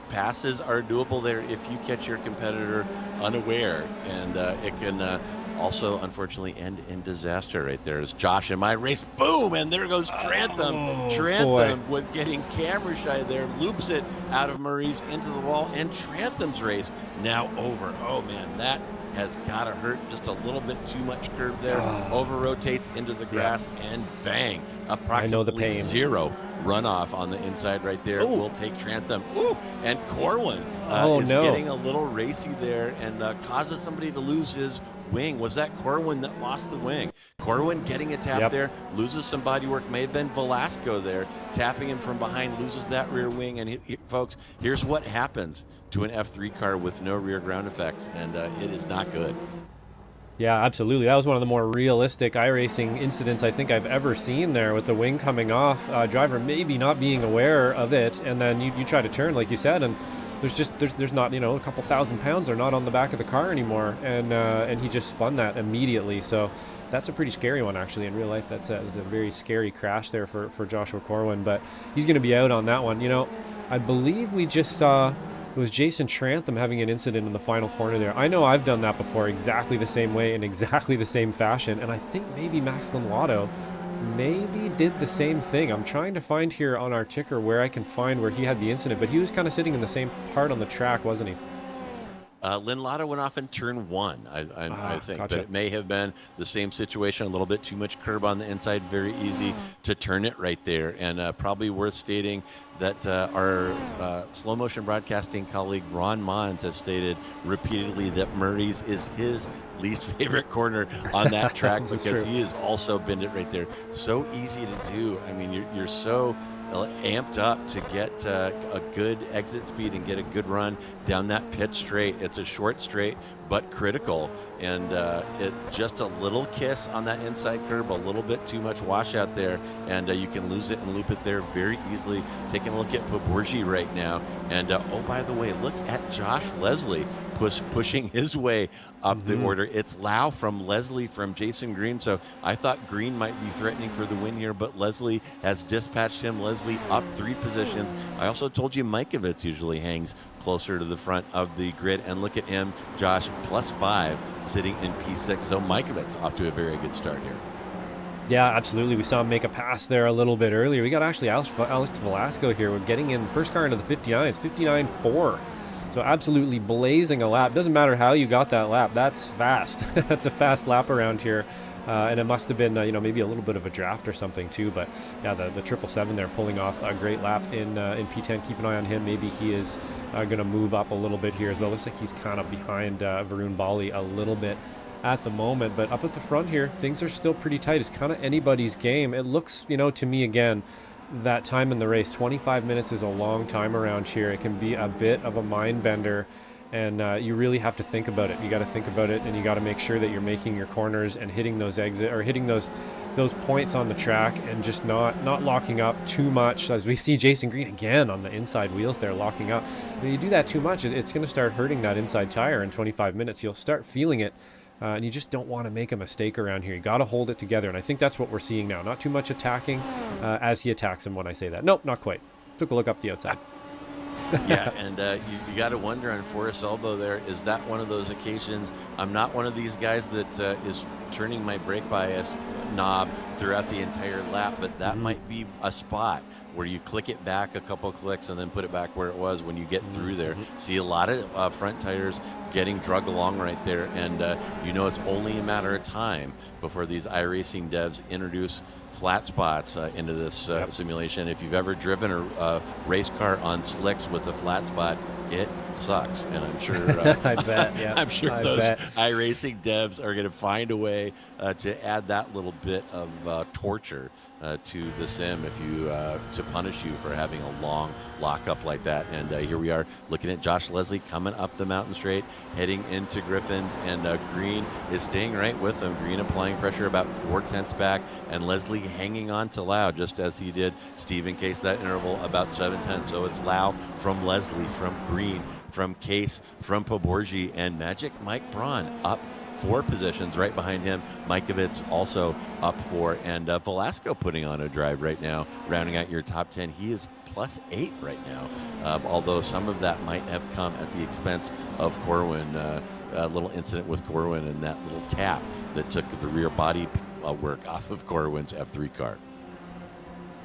Passes are doable there if you catch your competitor unaware, and it can also, unfortunately, end in disaster right there. As Josh in my race, boom, and there goes Trantham. Trantham with getting camera shy there, loops it out of Murray's into the wall, and Trantham's race now over. Oh, man, that has got to hurt. Just a little bit too much curb there. Over rotates into the grass, and bang, approximately 0 runoff on the inside right there. Will take Trantham. And Corwin is getting a little racy there and causes somebody to lose his wing. Was that Corwin that lost the wing? Corwin getting a tap there, loses some body work. May have been Velasco there, tapping him from behind, loses that rear wing. And folks, here's what happens to an F3 car with no rear ground effects, and it is not good. Yeah, absolutely. That was one of the more realistic iRacing incidents I think I've ever seen there, with the wing coming off, driver maybe not being aware of it, and then you try to turn, like you said, and there's not, a couple thousand pounds are not on the back of the car anymore, and he just spun that immediately. So that's a pretty scary one, actually. In real life, that's a very scary crash there for Joshua Corwin, but he's going to be out on that one. I believe we just saw it was Jason Trantham having an incident in the final corner there. I know I've done that before exactly the same way in exactly the same fashion, and I think maybe Max Lotto maybe did the same thing. I'm trying to find here on our ticker where I can find where he had the incident, but he was kind of sitting in the same part on the track, wasn't he? Lynn Lotto went off in turn 1, I think, gotcha. but it may have been the same situation, a little bit too much curb on the inside, very easy to turn it right there, and probably worth stating that our slow motion broadcasting colleague Ron Maunz has stated repeatedly that Murray's is his least favorite corner on that track because he has also binned it right there. So easy to do. I mean, you're so amped up to get a good exit speed and get a good run down that pit straight. It's a short straight, but critical. And it just a little kiss on that inside curb, a little bit too much washout there, and you can lose it and loop it there very easily. Taking a look at Poborji right now. And oh, by the way, look at Josh Leslie pushing his way up the order. It's Lau from Leslie from Jason Green. So I thought Green might be threatening for the win here, but Leslie has dispatched him. Leslie up 3 positions. I also told you Mikovits usually hangs closer to the front of the grid, and look at him, Josh, +5 sitting in P6. So Mikovits off to a very good start here. Yeah, absolutely. We saw him make a pass there a little bit earlier. We got actually Alex Velasco here. We're getting in first car into the 59s, 59.4. So absolutely blazing a lap. Doesn't matter how you got that lap. That's fast. That's a fast lap around here. And it must have been, maybe a little bit of a draft or something too. But yeah, the 777 there pulling off a great lap in P10. Keep an eye on him. Maybe he is going to move up a little bit here as well. Looks like he's kind of behind Varun Bali a little bit at the moment. But up at the front here, things are still pretty tight. It's kind of anybody's game. It looks, to me again, that time in the race, 25 minutes is a long time around here. It can be a bit of a mind bender, and you really have to think about it. You got to think about it, and you got to make sure that you're making your corners and hitting those hitting those points on the track, and just not locking up too much. As we see Jason Green again on the inside wheels there, locking up. When you do that too much, it's going to start hurting that inside tire in 25 minutes. You'll start feeling it. And you just don't want to make a mistake around here. You got to hold it together, and I think that's what we're seeing now. Not too much attacking as he attacks him when I say that. Nope, not quite. Took a look up the outside. Yeah, and you got to wonder on Forrest Elbow there, is that one of those occasions? I'm not one of these guys that is turning my brake bias knob throughout the entire lap, but that might be a spot where you click it back a couple clicks and then put it back where it was when you get through there. See a lot of front tires getting drug along right there, and it's only a matter of time before these iRacing devs introduce flat spots into this simulation. If you've ever driven a race car on slicks with a flat spot, it sucks, and I'm sure I bet, yeah. I'm sure those iRacing devs are going to find a way to add that little bit of torture to the sim to punish you for having a long lockup like that. And here we are looking at Josh Leslie coming up the mountain straight, heading into Griffin's, and Green is staying right with him. Green applying pressure about 4/10 back, and Leslie hanging on to Lau just as he did Stephen Case that interval about 7/10. So it's Lau from Leslie, from Green, from Case, from Poborji, and Magic Mike Braun up 4 positions. Right behind him, Mikovits also up 4, and Velasco putting on a drive right now, rounding out your top 10. He is +8 right now, although some of that might have come at the expense of Corwin. A little incident with Corwin and that little tap that took the rear body work off of Corwin's F3 car.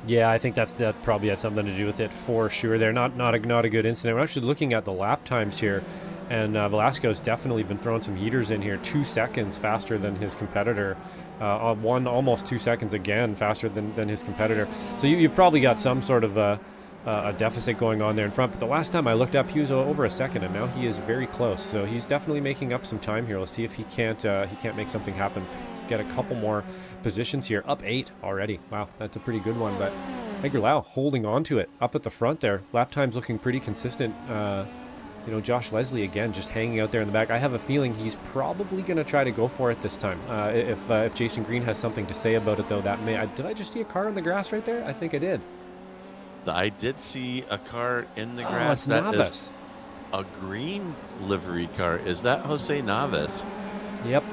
Yeah, I think that probably had something to do with it for sure. They're not a good incident. We're actually looking at the lap times here, and Velasco's definitely been throwing some heaters in here. 2 seconds faster than his competitor. Almost 2 seconds again faster than his competitor. So you've probably got some sort of a deficit going on there in front. But the last time I looked up, he was over a second, and now he is very close. So he's definitely making up some time here. Let's see if he can't make something happen. Get a couple more positions here. Up 8 already. Wow, that's a pretty good one. But Edgar Lau holding on to it up at the front there. Lap times looking pretty consistent. Josh Leslie again just hanging out there in the back. I have a feeling he's probably going to try to go for it this time. If Jason Green has something to say about it, though, did I just see a car in the grass right there? I think I did. I did see a car in the grass. It's Navas. a green livery car. Is that Jose Navas? Yep.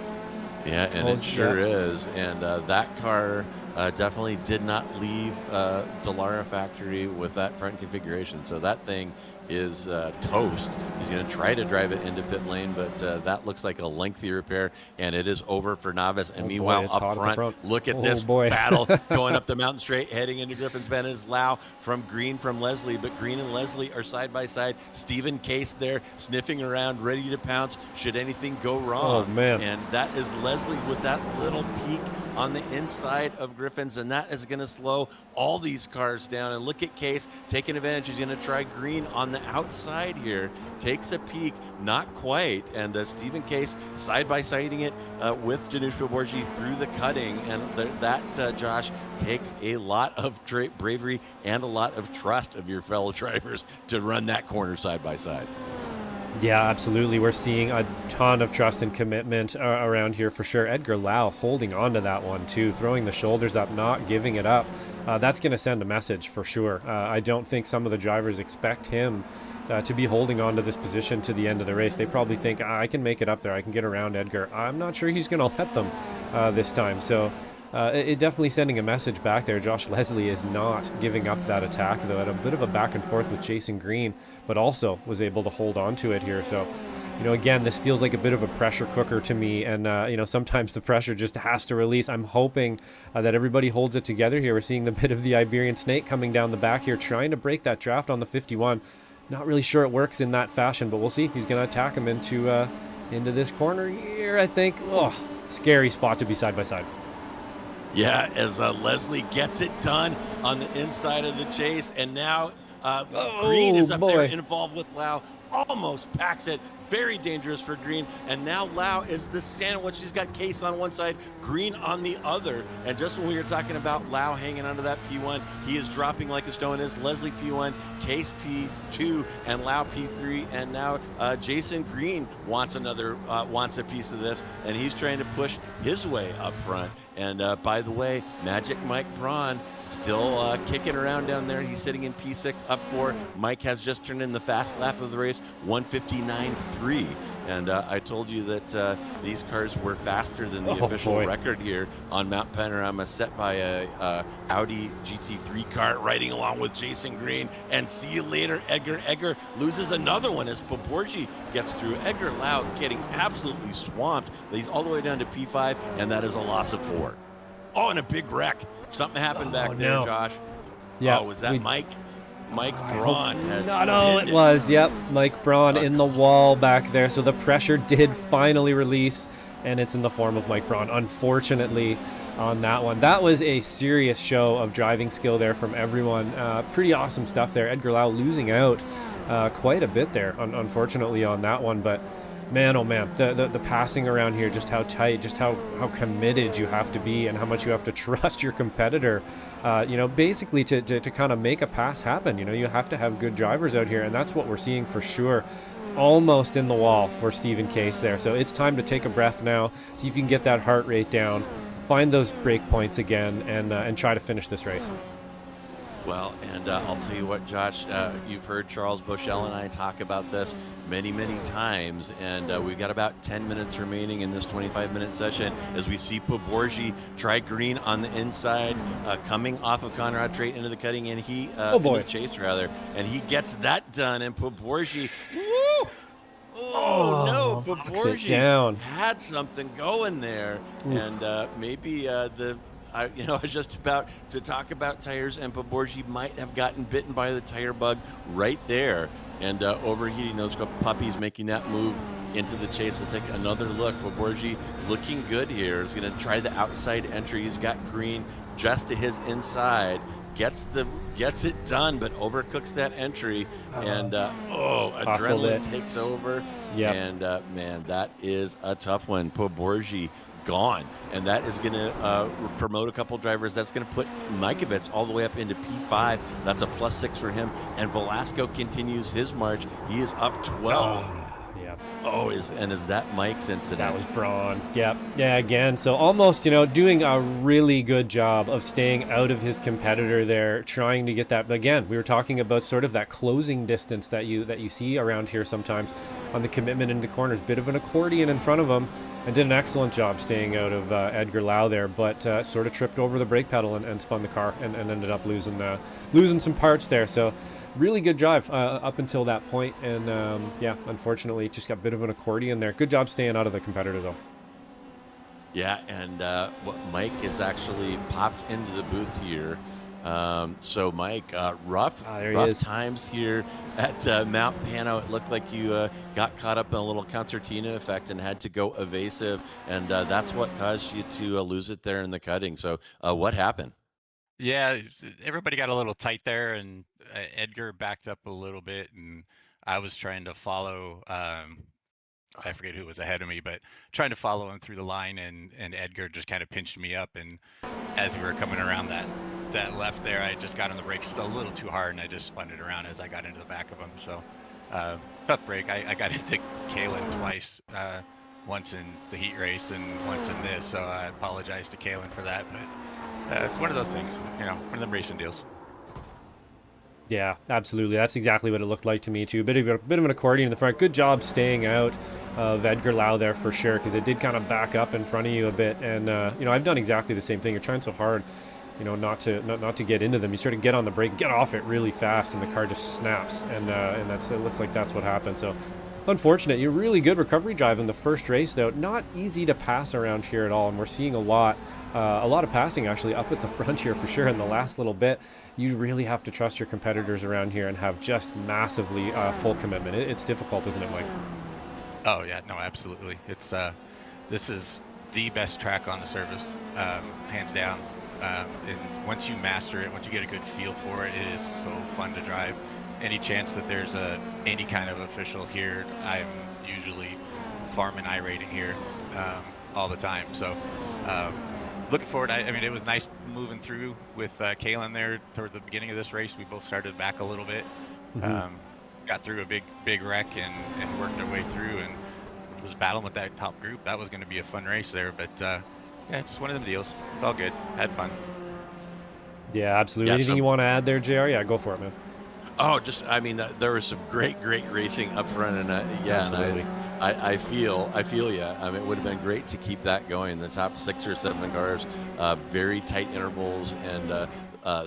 Yeah, and it sure is. And that car definitely did not leave Dallara factory with that front configuration. So that thing is toast. He's going to try to drive it into pit lane, but that looks like a lengthy repair, and it is over for Navas. And meanwhile, up front, look at this battle going up the mountain straight, heading into Griffin's Bend. Is Lau from Green from Leslie, but Green and Leslie are side by side. Stephen Case there sniffing around, ready to pounce should anything go wrong. Oh, man. And that is Leslie with that little peak on the inside of Griffin's, and that is going to slow all these cars down. And look at Case taking advantage. He's going to try Green on the outside here. Takes a peek, not quite. And Stephen Case side-by-siding it with Janusz Poborji through the cutting. And that, Josh, takes a lot of bravery and a lot of trust of your fellow drivers to run that corner side-by-side. Yeah, absolutely. We're seeing a ton of trust and commitment around here for sure. Edgar Lau holding on to that one too, throwing the shoulders up, not giving it up. That's going to send a message for sure. I don't think some of the drivers expect him to be holding on to this position to the end of the race. They probably think, I can make it up there. I can get around Edgar. I'm not sure he's going to let them this time. So it definitely sending a message back there. Josh Leslie is not giving up that attack, though, at a bit of a back and forth with Jason Green, but also was able to hold on to it here. So, again, this feels like a bit of a pressure cooker to me, and, sometimes the pressure just has to release. I'm hoping that everybody holds it together here. We're seeing the bit of the Iberian Snake coming down the back here, trying to break that draft on the 51. Not really sure it works in that fashion, but we'll see. He's going to attack him into this corner here, I think. Oh, scary spot to be side by side. Yeah, as Leslie gets it done on the inside of the chase, and now Green is up there involved with Lau, almost packs it. Very dangerous for Green, and now Lau is the sandwich. She's got Case on one side, Green on the other, and just when we were talking about Lau hanging onto that P1, he is dropping like a stone. It's Leslie P1, Case P2, and Lau P3, and now Jason Green wants a piece of this, and he's trying to push his way up front. And by the way, Magic Mike Braun still kicking around down there. He's sitting in P6, up 4. Mike has just turned in the fast lap of the race, 1:59.3. And I told you that these cars were faster than the official record here on Mount Panorama, set by a Audi GT3 car, riding along with Jason Green. And see you later, Edgar. Edgar loses another one as Poborji gets through. Edgar Lau getting absolutely swamped. He's all the way down to P5, and that is a loss of 4. Oh, and a big wreck. Something happened back there, Josh. Yeah. Oh, was that Mike? Mike Braun has it was. Yep, Mike Braun in the wall back there. So the pressure did finally release, and it's in the form of Mike Braun, unfortunately, on that one. That was a serious show of driving skill there from everyone. Pretty awesome stuff there. Edgar Lau losing out quite a bit there, unfortunately, on that one. But man, oh man, the passing around here, just how tight, just how committed you have to be, and how much you have to trust your competitor, basically to kind of make a pass happen. You have to have good drivers out here, and that's what we're seeing for sure. Almost in the wall for Stephen Case there. So it's time to take a breath now, see if you can get that heart rate down, find those break points again, and try to finish this race. Well, and I'll tell you what, Josh, you've heard Charles Bochelle and I talk about this many, many times, and we've got about 10 minutes remaining in this 25-minute session as we see Poborji try Green on the inside, coming off of Conrad Trait into the cutting, and he into the chase rather, and he gets that done, and Poborji, woo! Oh no, Poborji had something going there. Oof. And maybe I was just about to talk about tires, and Poborji might have gotten bitten by the tire bug right there, and overheating those puppies, making that move into the chase. We'll take another look. Poborji looking good here. He's going to try the outside entry. He's got Green just to his inside. Gets it done, but overcooks that entry, and adrenaline takes over. Yeah, and man, that is a tough one. Poborji gone, and that is going to promote a couple drivers. That's going to put Mikovits all the way up into P5. That's a +6 for him, and Velasco continues his march. He is up 12. Yeah. Oh, is that Mike's incident? That was Braun. Yep. Yeah, again. So almost, doing a really good job of staying out of his competitor there, trying to get that. Again, we were talking about sort of that closing distance that you see around here sometimes on the commitment into corners. Bit of an accordion in front of him, and did an excellent job staying out of Edgar Lau there, but sort of tripped over the brake pedal and spun the car and ended up losing some parts there. So really good drive up until that point, and yeah, unfortunately just got a bit of an accordion there. Good job staying out of the competitor though. Yeah, and Mike is actually popped into the booth here. So Mike, rough times here at Mount Pano. It looked like you got caught up in a little concertina effect and had to go evasive, and that's what caused you to lose it there in the cutting. So what happened? Yeah, everybody got a little tight there, and Edgar backed up a little bit, and I was trying to follow. I forget who was ahead of me, but trying to follow him through the line, and Edgar just kind of pinched me up. And as we were coming around that left there, I just got on the brakes a little too hard, and I just spun it around as I got into the back of him. So tough break. I got into Kalen twice, once in the heat race and once in this. So I apologize to Kalen for that, but. It's one of those things, one of them racing deals. Yeah, absolutely. That's exactly what it looked like to me too. Bit of an accordion in the front. Good job staying out of Edgar Lau there for sure, because it did kind of back up in front of you a bit. And I've done exactly the same thing. You're trying so hard, not to get into them. You sort of get on the brake, get off it really fast, and the car just snaps. And it looks like that's what happened. So unfortunate. You're really good recovery drive in the first race though. Not easy to pass around here at all, and we're seeing a lot of passing actually up at the front here for sure in the last little bit. You really have to trust your competitors around here and have just massively full commitment. It's difficult, isn't it, Mike? Oh yeah, no, absolutely. It's this is the best track on the service, hands down. And once you master it, once you get a good feel for it, it is so fun to drive. Any chance that there's any kind of official here, I'm usually farming iRating here all the time. So looking forward. I mean, it was nice moving through with Kalen there toward the beginning of this race. We both started back a little bit, got through a big wreck and worked our way through and was battling with that top group. That was going to be a fun race there, but yeah, just one of them deals. It's all good. Had fun. Yeah, absolutely. Yeah, anything you want to add there, JR? Yeah, go for it, man. Oh, there was some great racing up front, and absolutely. And I feel you. It would have been great to keep that going. The top 6 or 7 cars, very tight intervals, and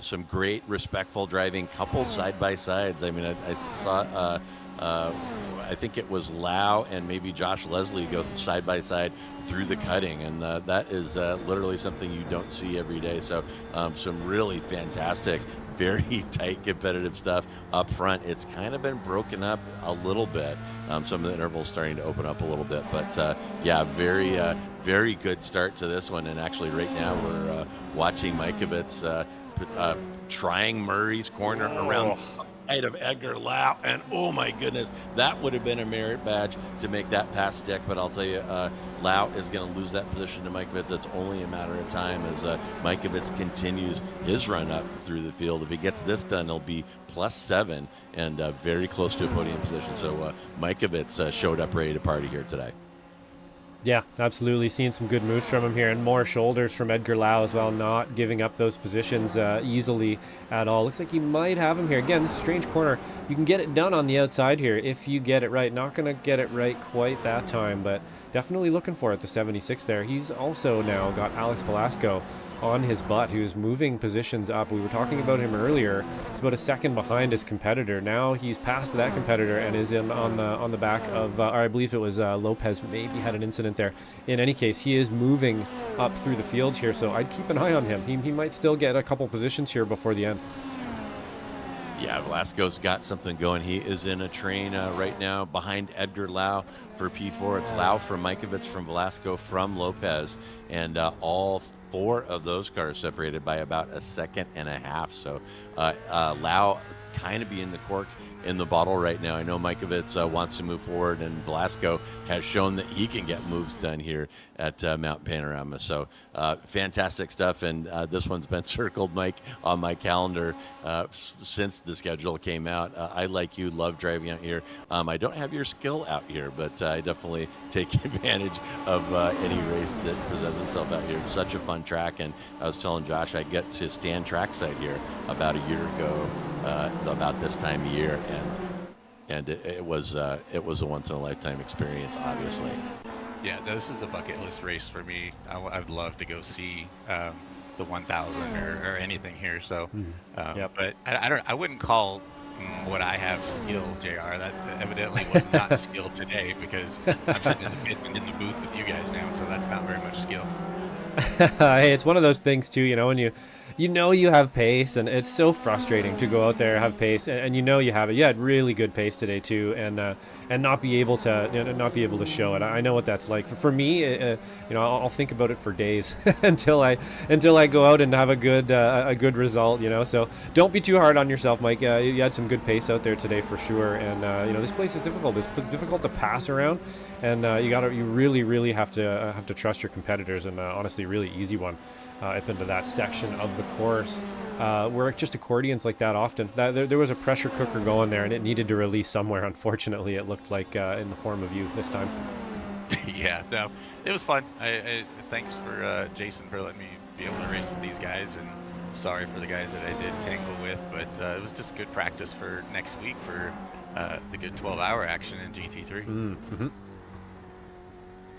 some great respectful driving, couple side by sides. I mean, I saw. I think it was Lau and maybe Josh Leslie go side by side through the cutting, and that is literally something you don't see every day. So some really fantastic, very tight competitive stuff up front. It's kind of been broken up a little bit. Some of the intervals starting to open up a little bit, but yeah, very good start to this one. And actually right now we're watching Mikovits trying Murray's corner around height of Edgar Lau, and oh my goodness, that would have been a merit badge to make that pass stick. But I'll tell you, Lau is going to lose that position to Mikovits. It's only a matter of time as Mikovits continues his run up through the field. If he gets this done, he'll be +7 and very close to a podium position. So Mikovits showed up ready to party here today. Yeah, absolutely. Seeing some good moves from him here, and more shoulders from Edgar Lau as well, not giving up those positions easily at all. Looks like you might have him here. Again, this is a strange corner. You can get it done on the outside here if you get it right. Not going to get it right quite that time, but definitely looking for it, the 76 there. He's also now got Alex Velasco on his butt, who's moving positions up. We were talking about him earlier. He's about a second behind his competitor. Now he's past that competitor and is in on the back of, or I believe it was Lopez maybe had an incident there. In any case, he is moving up through the field here, so I'd keep an eye on him. He might still get a couple positions here before the end. Yeah, Velasco's got something going. He is in a train right now behind Edgar Lau for P4. It's Lau from Mikovits, from Velasco, from Lopez, and all 4 of those cars separated by about a second and a half. So Lau kind of being the cork in the bottle right now. I know Mikovits wants to move forward, and Velasco has shown that he can get moves done here at Mount Panorama. So fantastic stuff, and this one's been circled, Mike, on my calendar since the schedule came out. I, like you, love driving out here. I don't have your skill out here, but I definitely take advantage of any race that presents itself out here. It's such a fun track, and I was telling Josh I get to stand trackside here about a year ago, about this time of year, and it was a once in a lifetime experience, obviously. Yeah, this is a bucket list race for me. I'd love to go see the 1000 or anything here. So, but I wouldn't call what I have skill, JR. That evidently was not skill today, because I'm sitting in the pit and in the booth with you guys now. So that's not very much skill. Hey, it's one of those things too, when you have pace, and it's so frustrating to go out there, have pace, and you have it. You had really good pace today too, and not be able to show it. I know what that's like. For me, I'll think about it for days until I go out and have a good result. So don't be too hard on yourself, Mike. You had some good pace out there today for sure, and this place is difficult. It's difficult to pass around, and you really have to trust your competitors, and honestly, a really easy one up into that section of the course where just accordions like that often. There was a pressure cooker going there, and it needed to release somewhere. Unfortunately, it looked like in the form of you this time. Yeah, no, it was fun. I thanks for Jason for letting me be able to race with these guys, and sorry for the guys that I did tangle with, but it was just good practice for next week for the good 12-hour action in GT3. Mm-hmm.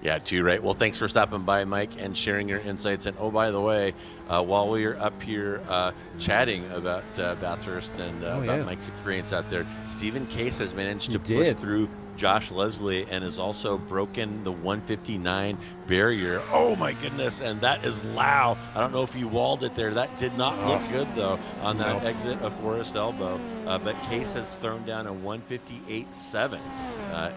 Yeah, too right. Well, thanks for stopping by, Mike, and sharing your insights. And oh, by the way, while we are up here chatting about Bathurst and about Mike's experience out there, Stephen Case has managed to push through Josh Leslie and has also broken the 159 barrier. Oh my goodness, and that is Lau. I don't know if you walled it there. That did not look good though on that exit of Forest Elbow. But Case has thrown down a 158.7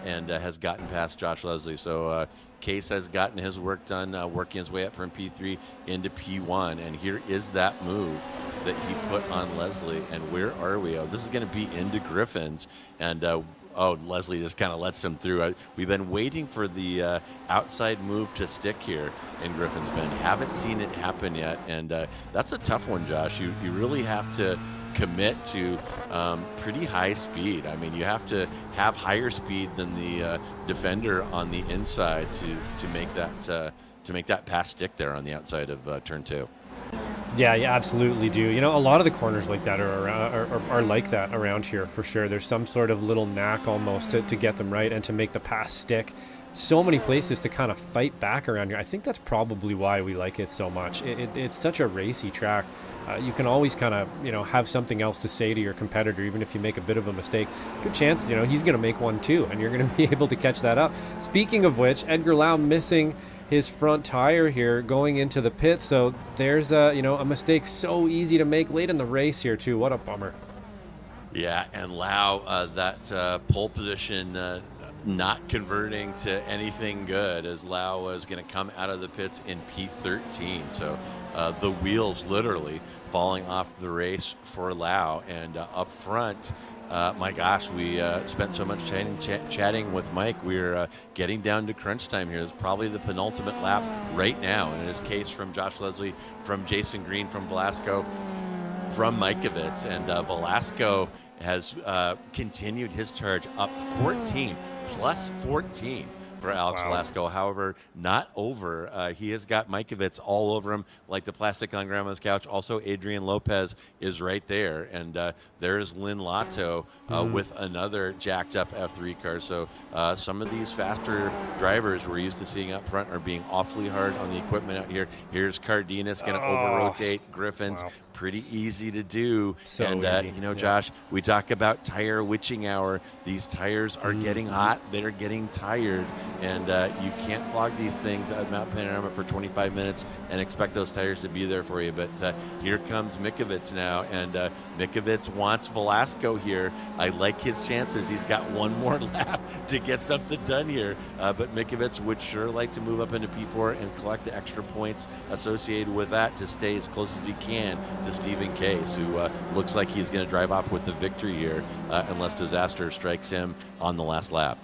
and has gotten past Josh Leslie. So Case has gotten his work done, working his way up from P3 into P1. And here is that move that he put on Leslie. And where are we? Oh, this is going to be into Griffin's. And Leslie just kind of lets him through. We've been waiting for the outside move to stick here in Griffin's Bend. Haven't seen it happen yet, and that's a tough one, Josh. You really have to commit to pretty high speed. I mean, you have to have higher speed than the defender on the inside to make that pass stick there on the outside of turn 2. Yeah, you absolutely do. A lot of the corners like that are like that around here for sure. There's some sort of little knack almost to get them right and to make the pass stick. So many places to kind of fight back around here. I think that's probably why we like it so much. It's such a racy track. You can always kind of, have something else to say to your competitor, even if you make a bit of a mistake. Good chance, he's going to make one too, and you're going to be able to catch that up. Speaking of which, Edgar Lau missing his front tire here going into the pit. So there's a mistake so easy to make late in the race here too. What a bummer. Yeah, and Lau, that pole position not converting to anything good, as Lau was going to come out of the pits in P13. So the wheels literally falling off the race for Lau. And up front, my gosh, we spent so much chatting with Mike. We're getting down to crunch time here. It's probably the penultimate lap right now. And in his case, from Josh Leslie, from Jason Green, from Velasco, from Mikovits. And Velasco has continued his charge up 14, plus 14 for Alex Velasco. However, not over. He has got Mikovits all over him like the plastic on Grandma's couch. Also, Adrian Lopez is right there. And there's Lynn Lotto with another jacked up F3 car. So some of these faster drivers we're used to seeing up front are being awfully hard on the equipment out here. Here's Cardenas going to over-rotate Griffin's. Pretty easy to do. So and easy. Josh, we talk about tire witching hour. These tires are getting hot. They're getting tired, and you can't flog these things at Mount Panorama for 25 minutes and expect those tires to be there for you. But here comes Mikovits now, and Mikovits wants Velasco here. I like his chances. He's got one more lap to get something done here, but Mikovits would sure like to move up into P4 and collect the extra points associated with that to stay as close as he can to Stephen Case, who looks like he's going to drive off with the victory here unless disaster strikes him on the last lap.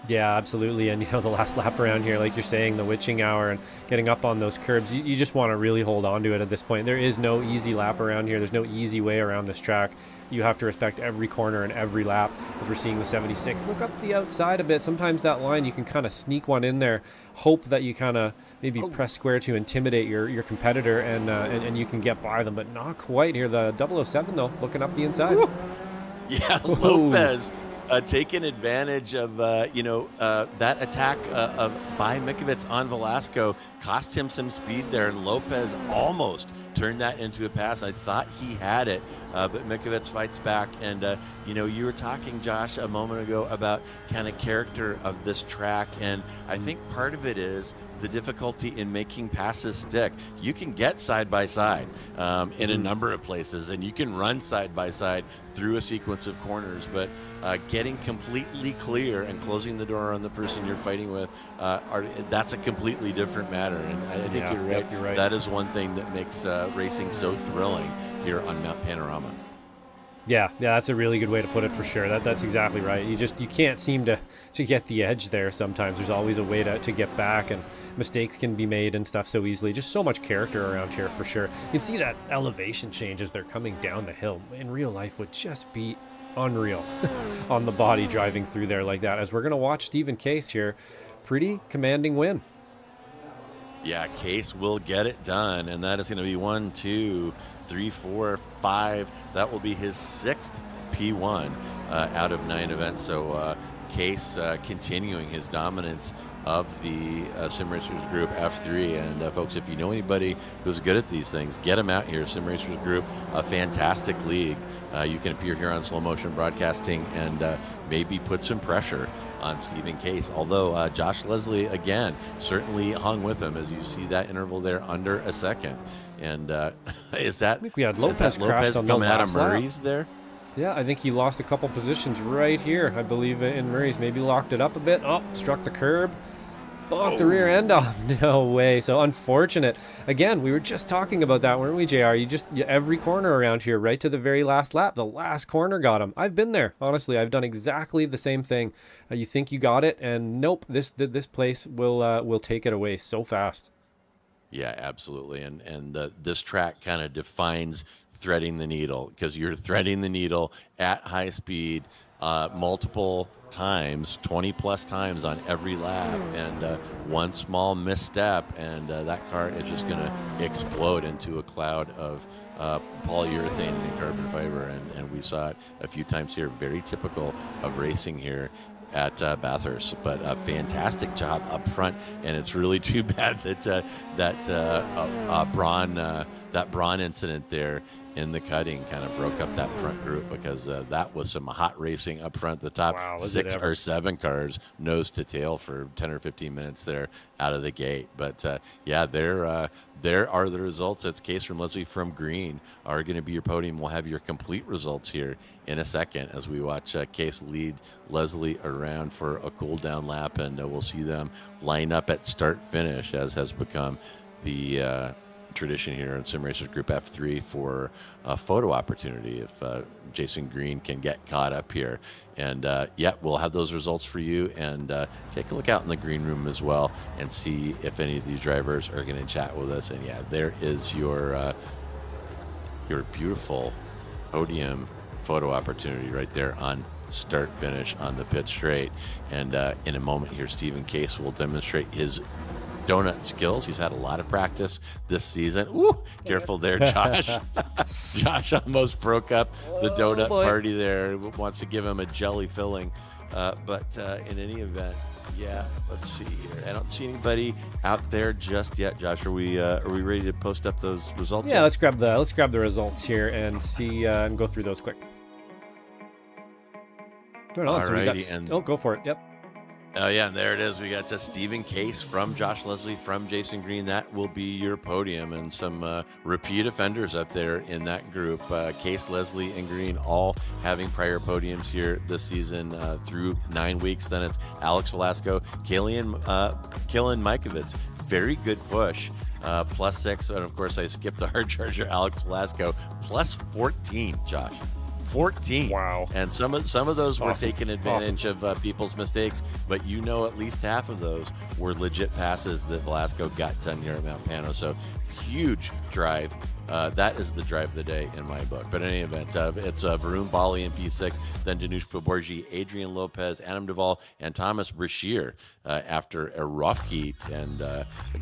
Yeah, absolutely. And, the last lap around here, like you're saying, the witching hour and getting up on those curbs, you just want to really hold on to it at this point. There is no easy lap around here. There's no easy way around this track. You have to respect every corner and every lap. As we're seeing the 76, look up the outside a bit. Sometimes that line, you can kind of sneak one in there, hope that you kind of maybe press square to intimidate your competitor, and you can get by them, but not quite here. The 007, though, looking up the inside. Woo! Yeah, Lopez taking advantage of, that attack by Mikovits on Velasco cost him some speed there, and Lopez almost turned that into a pass. I thought he had it, but Mikovits fights back. And, you were talking, Josh, a moment ago about kind of character of this track, and I think part of it is the difficulty in making passes stick. You can get side by side in a number of places, and you can run side by side through a sequence of corners, but getting completely clear and closing the door on the person you're fighting with, that's a completely different matter. And I think you're right. You're right. That is one thing that makes racing so thrilling here on Mount Panorama. Yeah, that's a really good way to put it for sure. That's exactly right. You can't seem to get the edge there sometimes. There's always a way to get back, and mistakes can be made and stuff so easily. Just so much character around here for sure. You can see that elevation change as they're coming down the hill. In real life would just be unreal on the body driving through there like that. As we're going to watch Stephen Case here, pretty commanding win. Yeah, Case will get it done, and that is going to be 1, 2, 3, 4, 5. That will be his 6th P1 out of 9 events. So Case continuing his dominance of the Sim Racers Group F3. And folks, if you know anybody who's good at these things, get them out here. Sim Racers Group, a fantastic league. You can appear here on Slow Motion Broadcasting and maybe put some pressure on Stephen Case. Although Josh Leslie, again, certainly hung with him as you see that interval there under a second. And is that, I think we had Lopez crashed on the coming out of last lap. Murray's there? Yeah, I think he lost a couple positions right here, I believe, in Murray's. Maybe locked it up a bit. Oh, struck the curb. Bumped the rear end off. No way. So unfortunate. Again, we were just talking about that, weren't we, JR? Every corner around here, right to the very last lap. The last corner got him. I've been there. Honestly, I've done exactly the same thing. You think you got it, and nope, this place will take it away so fast. Yeah, absolutely. And this track kind of defines threading the needle, because you're threading the needle at high speed multiple times, 20 plus times on every lap, and one small misstep and that car is just going to explode into a cloud of polyurethane and carbon fiber, and we saw it a few times here. Very typical of racing here at Bathurst, but a fantastic job up front, and it's really too bad that Braun incident there in the cutting kind of broke up that front group, because that was some hot racing up front. The top 6 or 7 cars nose to tail for 10 or 15 minutes there out of the gate. But there are the results. It's Case from Leslie from green are going to be your podium. We'll have your complete results here in a second as we watch Case lead Leslie around for a cool down lap, and we'll see them line up at start finish, as has become the tradition here in Sim Racers Group F3 for a photo opportunity if Jason Green can get caught up here. And we'll have those results for you, and take a look out in the green room as well and see if any of these drivers are going to chat with us. And there is your beautiful podium photo opportunity right there on start finish on the pit straight. And in a moment here, Stephen Case will demonstrate his donut skills. He's had a lot of practice this season. Ooh, careful there, Josh. Josh almost broke up the donut party there. Wants to give him a jelly filling. But in any event, let's see here. I don't see anybody out there just yet. Josh, are we ready to post up those results? Yeah, let's grab the results here and see and go through those quick. Go for it. Yep. Oh, and there it is. We got Stephen Case from Josh Leslie from Jason Green. That will be your podium, and some repeat offenders up there in that group. Case, Leslie, and Green all having prior podiums here this season through 9 weeks. Then it's Alex Velasco, Killian Mikovits. Very good push +6, and of course I skipped the hard charger Alex Velasco, +14, Josh. 14. Wow. And some of those were Awesome. taking advantage of people's mistakes, but at least half of those were legit passes that Velasco got done here at Mount Pano. So huge drive. That is the drive of the day in my book. But in any event, it's Varun Bali in P6, then Danush Paborji, Adrian Lopez, Adam Duvall, and Thomas Brashear after a rough heat, and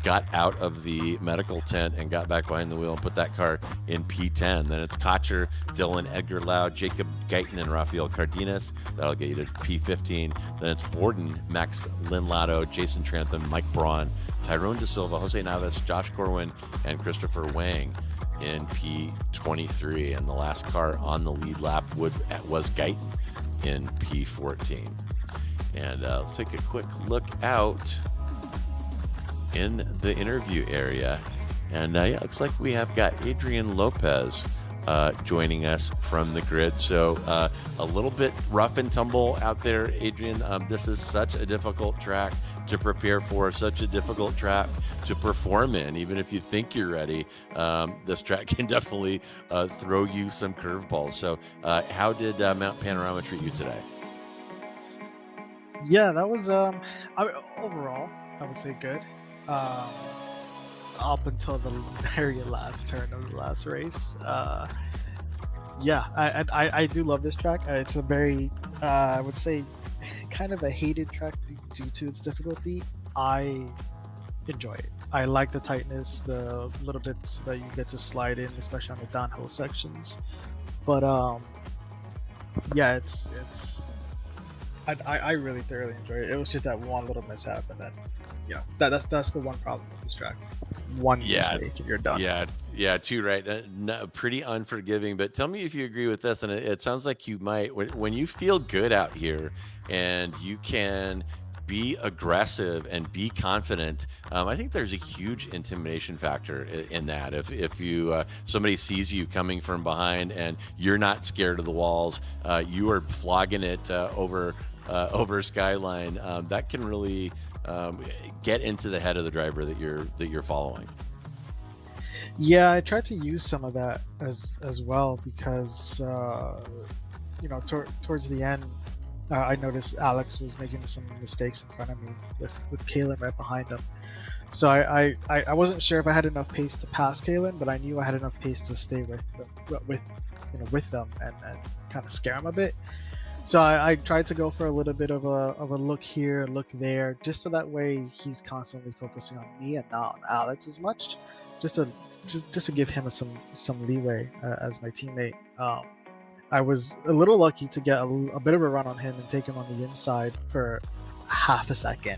got out of the medical tent and got back behind the wheel and put that car in P10. Then it's Cotcher, Dylan Edgar Lau, Jacob Guyton, and Rafael Cardenas. That'll get you to P15. Then it's Borden, Max Linlato, Jason Trantham, Mike Braun, Tyrone De Silva, Jose Navas, Josh Corwin, and Christopher Wang in P23, and the last car on the lead lap was Guyton in P14. And let's take a quick look out in the interview area, and it looks like we have got Adrian Lopez joining us from the grid. So a little bit rough and tumble out there, Adrian. This is such a difficult track to prepare for, such a difficult track to perform in. Even if you think you're ready, this track can definitely throw you some curveballs. So how did Mount Panorama treat you today? Yeah, that was overall I would say good. Up until the very last turn of the last race. Yeah, I do love this track. It's a very I would say kind of a hated track due to its difficulty. I enjoy it. I like the tightness, the little bits that you get to slide in, especially on the downhill sections. But yeah, it's I really thoroughly enjoy it. It was just that one little mishap, and then that's the one problem with this track. One mistake and you're done. Yeah, too right. Pretty unforgiving. But tell me if you agree with this, and it sounds like you might. When you feel good out here and you can be aggressive and be confident, I think there's a huge intimidation factor in that. If you somebody sees you coming from behind and you're not scared of the walls, you are flogging it over Skyline, that can really get into the head of the driver that you're following. Yeah, I tried to use some of that as well, because towards the end, I noticed Alex was making some mistakes in front of me with Kalen right behind him. So I wasn't sure if I had enough pace to pass Kalen, but I knew I had enough pace to stay with them and kind of scare him a bit. So I tried to go for a little bit of a look here, look there, just so that way he's constantly focusing on me and not on Alex as much, just to give him some leeway as my teammate. I was a little lucky to get a bit of a run on him and take him on the inside for half a second,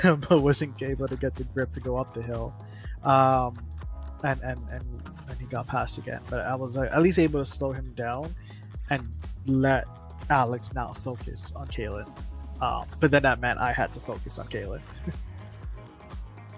but wasn't able to get the grip to go up the hill, and he got past again. But I was at least able to slow him down and let Alex now focus on Kalen. But then that meant I had to focus on Kalen.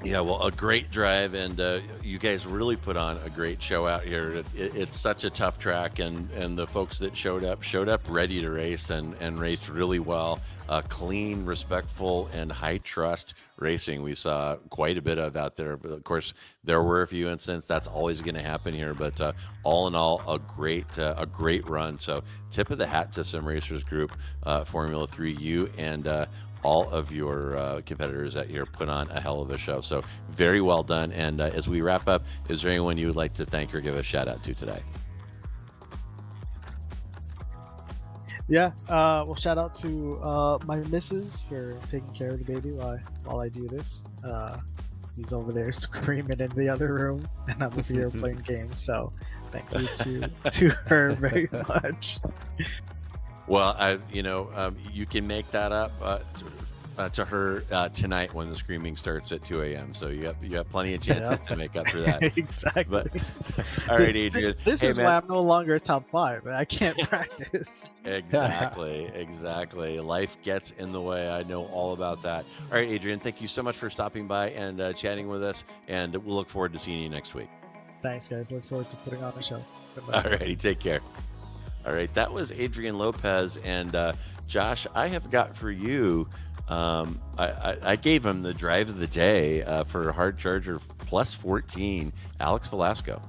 Yeah, well, a great drive, and you guys really put on a great show out here. It's such a tough track, and the folks that showed up ready to race and raced really well. Clean, respectful, and high trust racing we saw quite a bit of out there. But of course, there were a few incidents. That's always going to happen here, but all in all, a great run. So tip of the hat to Sim Racers Group, Formula 3. You and all of your competitors out here put on a hell of a show. So very well done. And as we wrap up, is there anyone you would like to thank or give a shout out to today? Yeah, well, shout out to my missus for taking care of the baby while I do this. He's over there screaming in the other room, and I'm over here playing games. So thank you to her very much. Well, you can make that up to her tonight when the screaming starts at 2 a.m. So you have plenty of chances to make up for that. Exactly. But, all right, Adrian. This is why I'm no longer top 5. I can't practice. Exactly. Life gets in the way. I know all about that. All right, Adrian, thank you so much for stopping by and chatting with us, and we'll look forward to seeing you next week. Thanks, guys. Look forward to putting on the show. All righty, take care. All right, that was Adrian Lopez, and Josh, I have got for you I gave him the drive of the day for hard charger plus 14, Alex Velasco.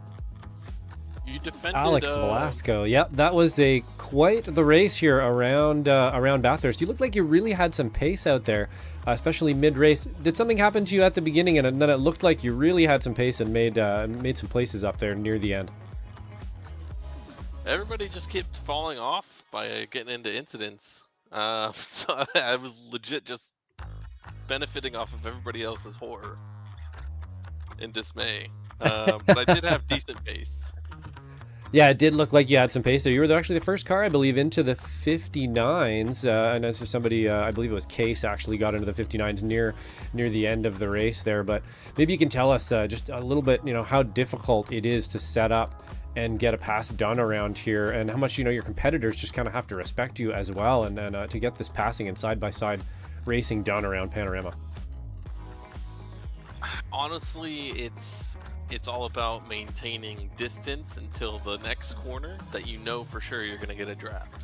You defended Alex Velasco. Yep, that was quite the race here around Bathurst. You looked like you really had some pace out there, especially mid-race. Did something happen to you at the beginning, and then it looked like you really had some pace and made some places up there near the end? Everybody just kept falling off by getting into incidents. So I was legit just benefiting off of everybody else's horror and dismay. But I did have decent pace. Yeah, it did look like you had some pace there. You were actually the first car, I believe, into the 59s. And as somebody, I believe it was Case, actually got into the 59s near the end of the race there. But maybe you can tell us just a little bit, how difficult it is to set up and get a pass done around here, and how much your competitors just kind of have to respect you as well, and then to get this passing and side-by-side racing done around Panorama. Honestly, it's all about maintaining distance until the next corner that you know for sure you're going to get a draft.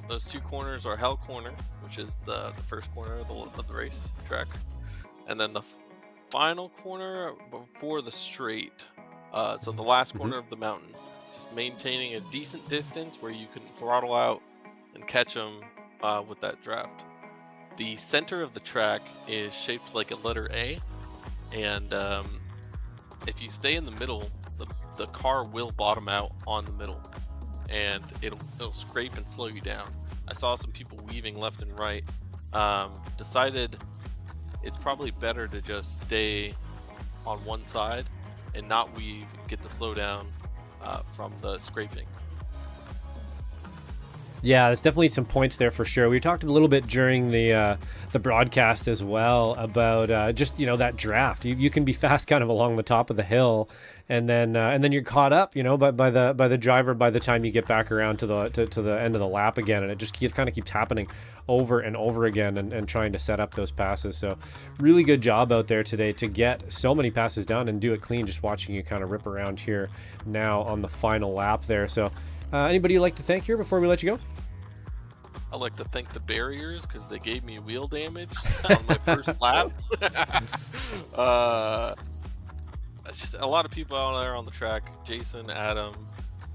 Those two corners are Hell Corner, which is the first corner of the race track, and then the final corner before the straight. So the last corner of the mountain, just maintaining a decent distance where you can throttle out and catch them with that draft. The center of the track is shaped like a letter A, and if you stay in the middle, the car will bottom out on the middle, and it'll scrape and slow you down. I saw some people weaving left and right. Decided it's probably better to just stay on one side and not weave, get the slowdown from the scraping. Yeah, there's definitely some points there for sure. We talked a little bit during the broadcast as well about just that draft. You can be fast kind of along the top of the hill, and then you're caught up, by the driver by the time you get back around to the end of the lap again, and it just kind of keeps happening over and over again, and trying to set up those passes. So really good job out there today to get so many passes done and do it clean. Just watching you kind of rip around here now on the final lap there. So anybody you'd like to thank here before we let you go? I'd like to thank the barriers because they gave me wheel damage on my first lap. It's just a lot of people out there on the track. Jason, Adam,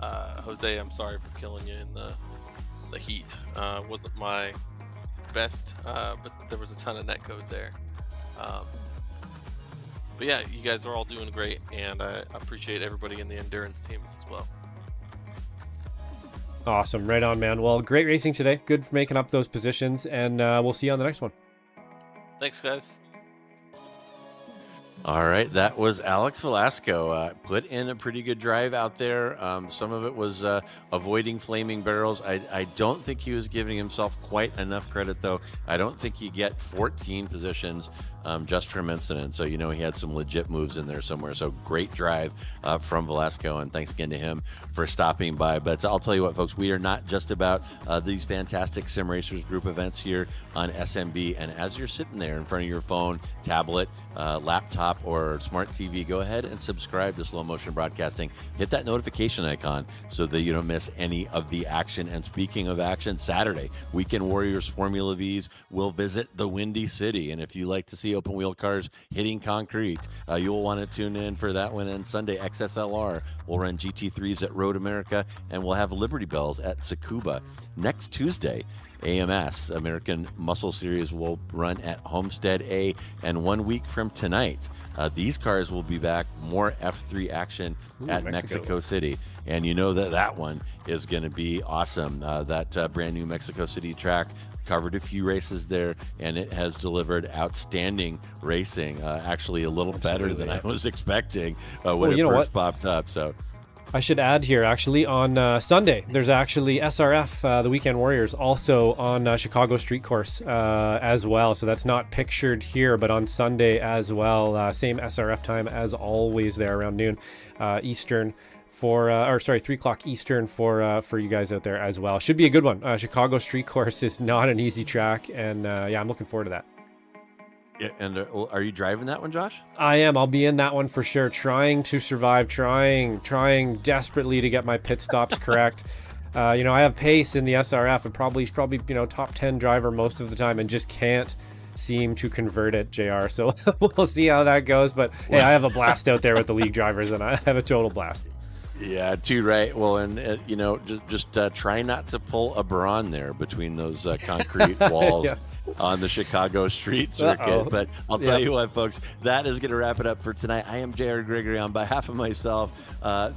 Jose, I'm sorry for killing you in the heat. Wasn't my best, but there was a ton of netcode there. But yeah, you guys are all doing great, and I appreciate everybody in the endurance teams as well. Awesome. Right on, man. Well, great racing today. Good for making up those positions, and we'll see you on the next one. Thanks, guys. All right, that was Alex Velasco. Put in a pretty good drive out there. Some of it was avoiding flaming barrels. I don't think he was giving himself quite enough credit, though. I don't think you get 14 positions just from incident. So, he had some legit moves in there somewhere. So great drive from Velasco, and thanks again to him for stopping by. But I'll tell you what, folks, we are not just about these fantastic Sim Racers group events here on SMB. And as you're sitting there in front of your phone, tablet, laptop, or smart TV, go ahead and subscribe to Slow Motion Broadcasting. Hit that notification icon so that you don't miss any of the action. And speaking of action, Saturday, Weekend Warriors Formula Vs will visit the Windy City. And if you like to see open wheel cars hitting concrete, you'll want to tune in for that one. And Sunday, XSLR will run GT3s at Road America, and we'll have Liberty Bells at Tsukuba. Next Tuesday, AMS, American Muscle Series, will run at Homestead A, and 1 week from tonight, these cars will be back, more F3 action at Mexico City, and that one is going to be awesome. That brand new Mexico City track, covered a few races there, and it has delivered outstanding racing, actually a little better than I was expecting when it first popped up. So I should add here, actually, on Sunday, there's actually SRF, the Weekend Warriors, also on Chicago Street Course as well. So that's not pictured here, but on Sunday as well. Same SRF time as always there, around noon Eastern. 3 o'clock Eastern for you guys out there as well. Should be a good one. Chicago Street Course is not an easy track, and I'm looking forward to that. Yeah, and are you driving that one, Josh? I am. I'll be in that one for sure. Trying to survive. Trying desperately to get my pit stops correct. You know, I have pace in the SRF and probably you know, top 10 driver most of the time, and just can't seem to convert it, JR. So we'll see how that goes. But hey, I have a blast out there with the league drivers, and I have a total blast. Yeah, too right. Well, and you know, just try not to pull a Braun there between those concrete walls. Yeah. On the Chicago street circuit. Uh-oh. But I'll tell you what, folks, that is going to wrap it up for tonight. I am J.R. Gregory. On behalf of myself,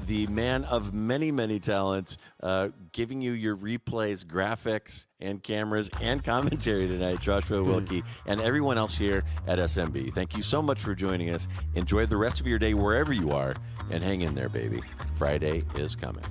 the man of many, many talents, giving you your replays, graphics, and cameras and commentary tonight, Joshua Wilkie, and everyone else here at SMB. Thank you so much for joining us. Enjoy the rest of your day wherever you are, and hang in there, baby. Friday is coming.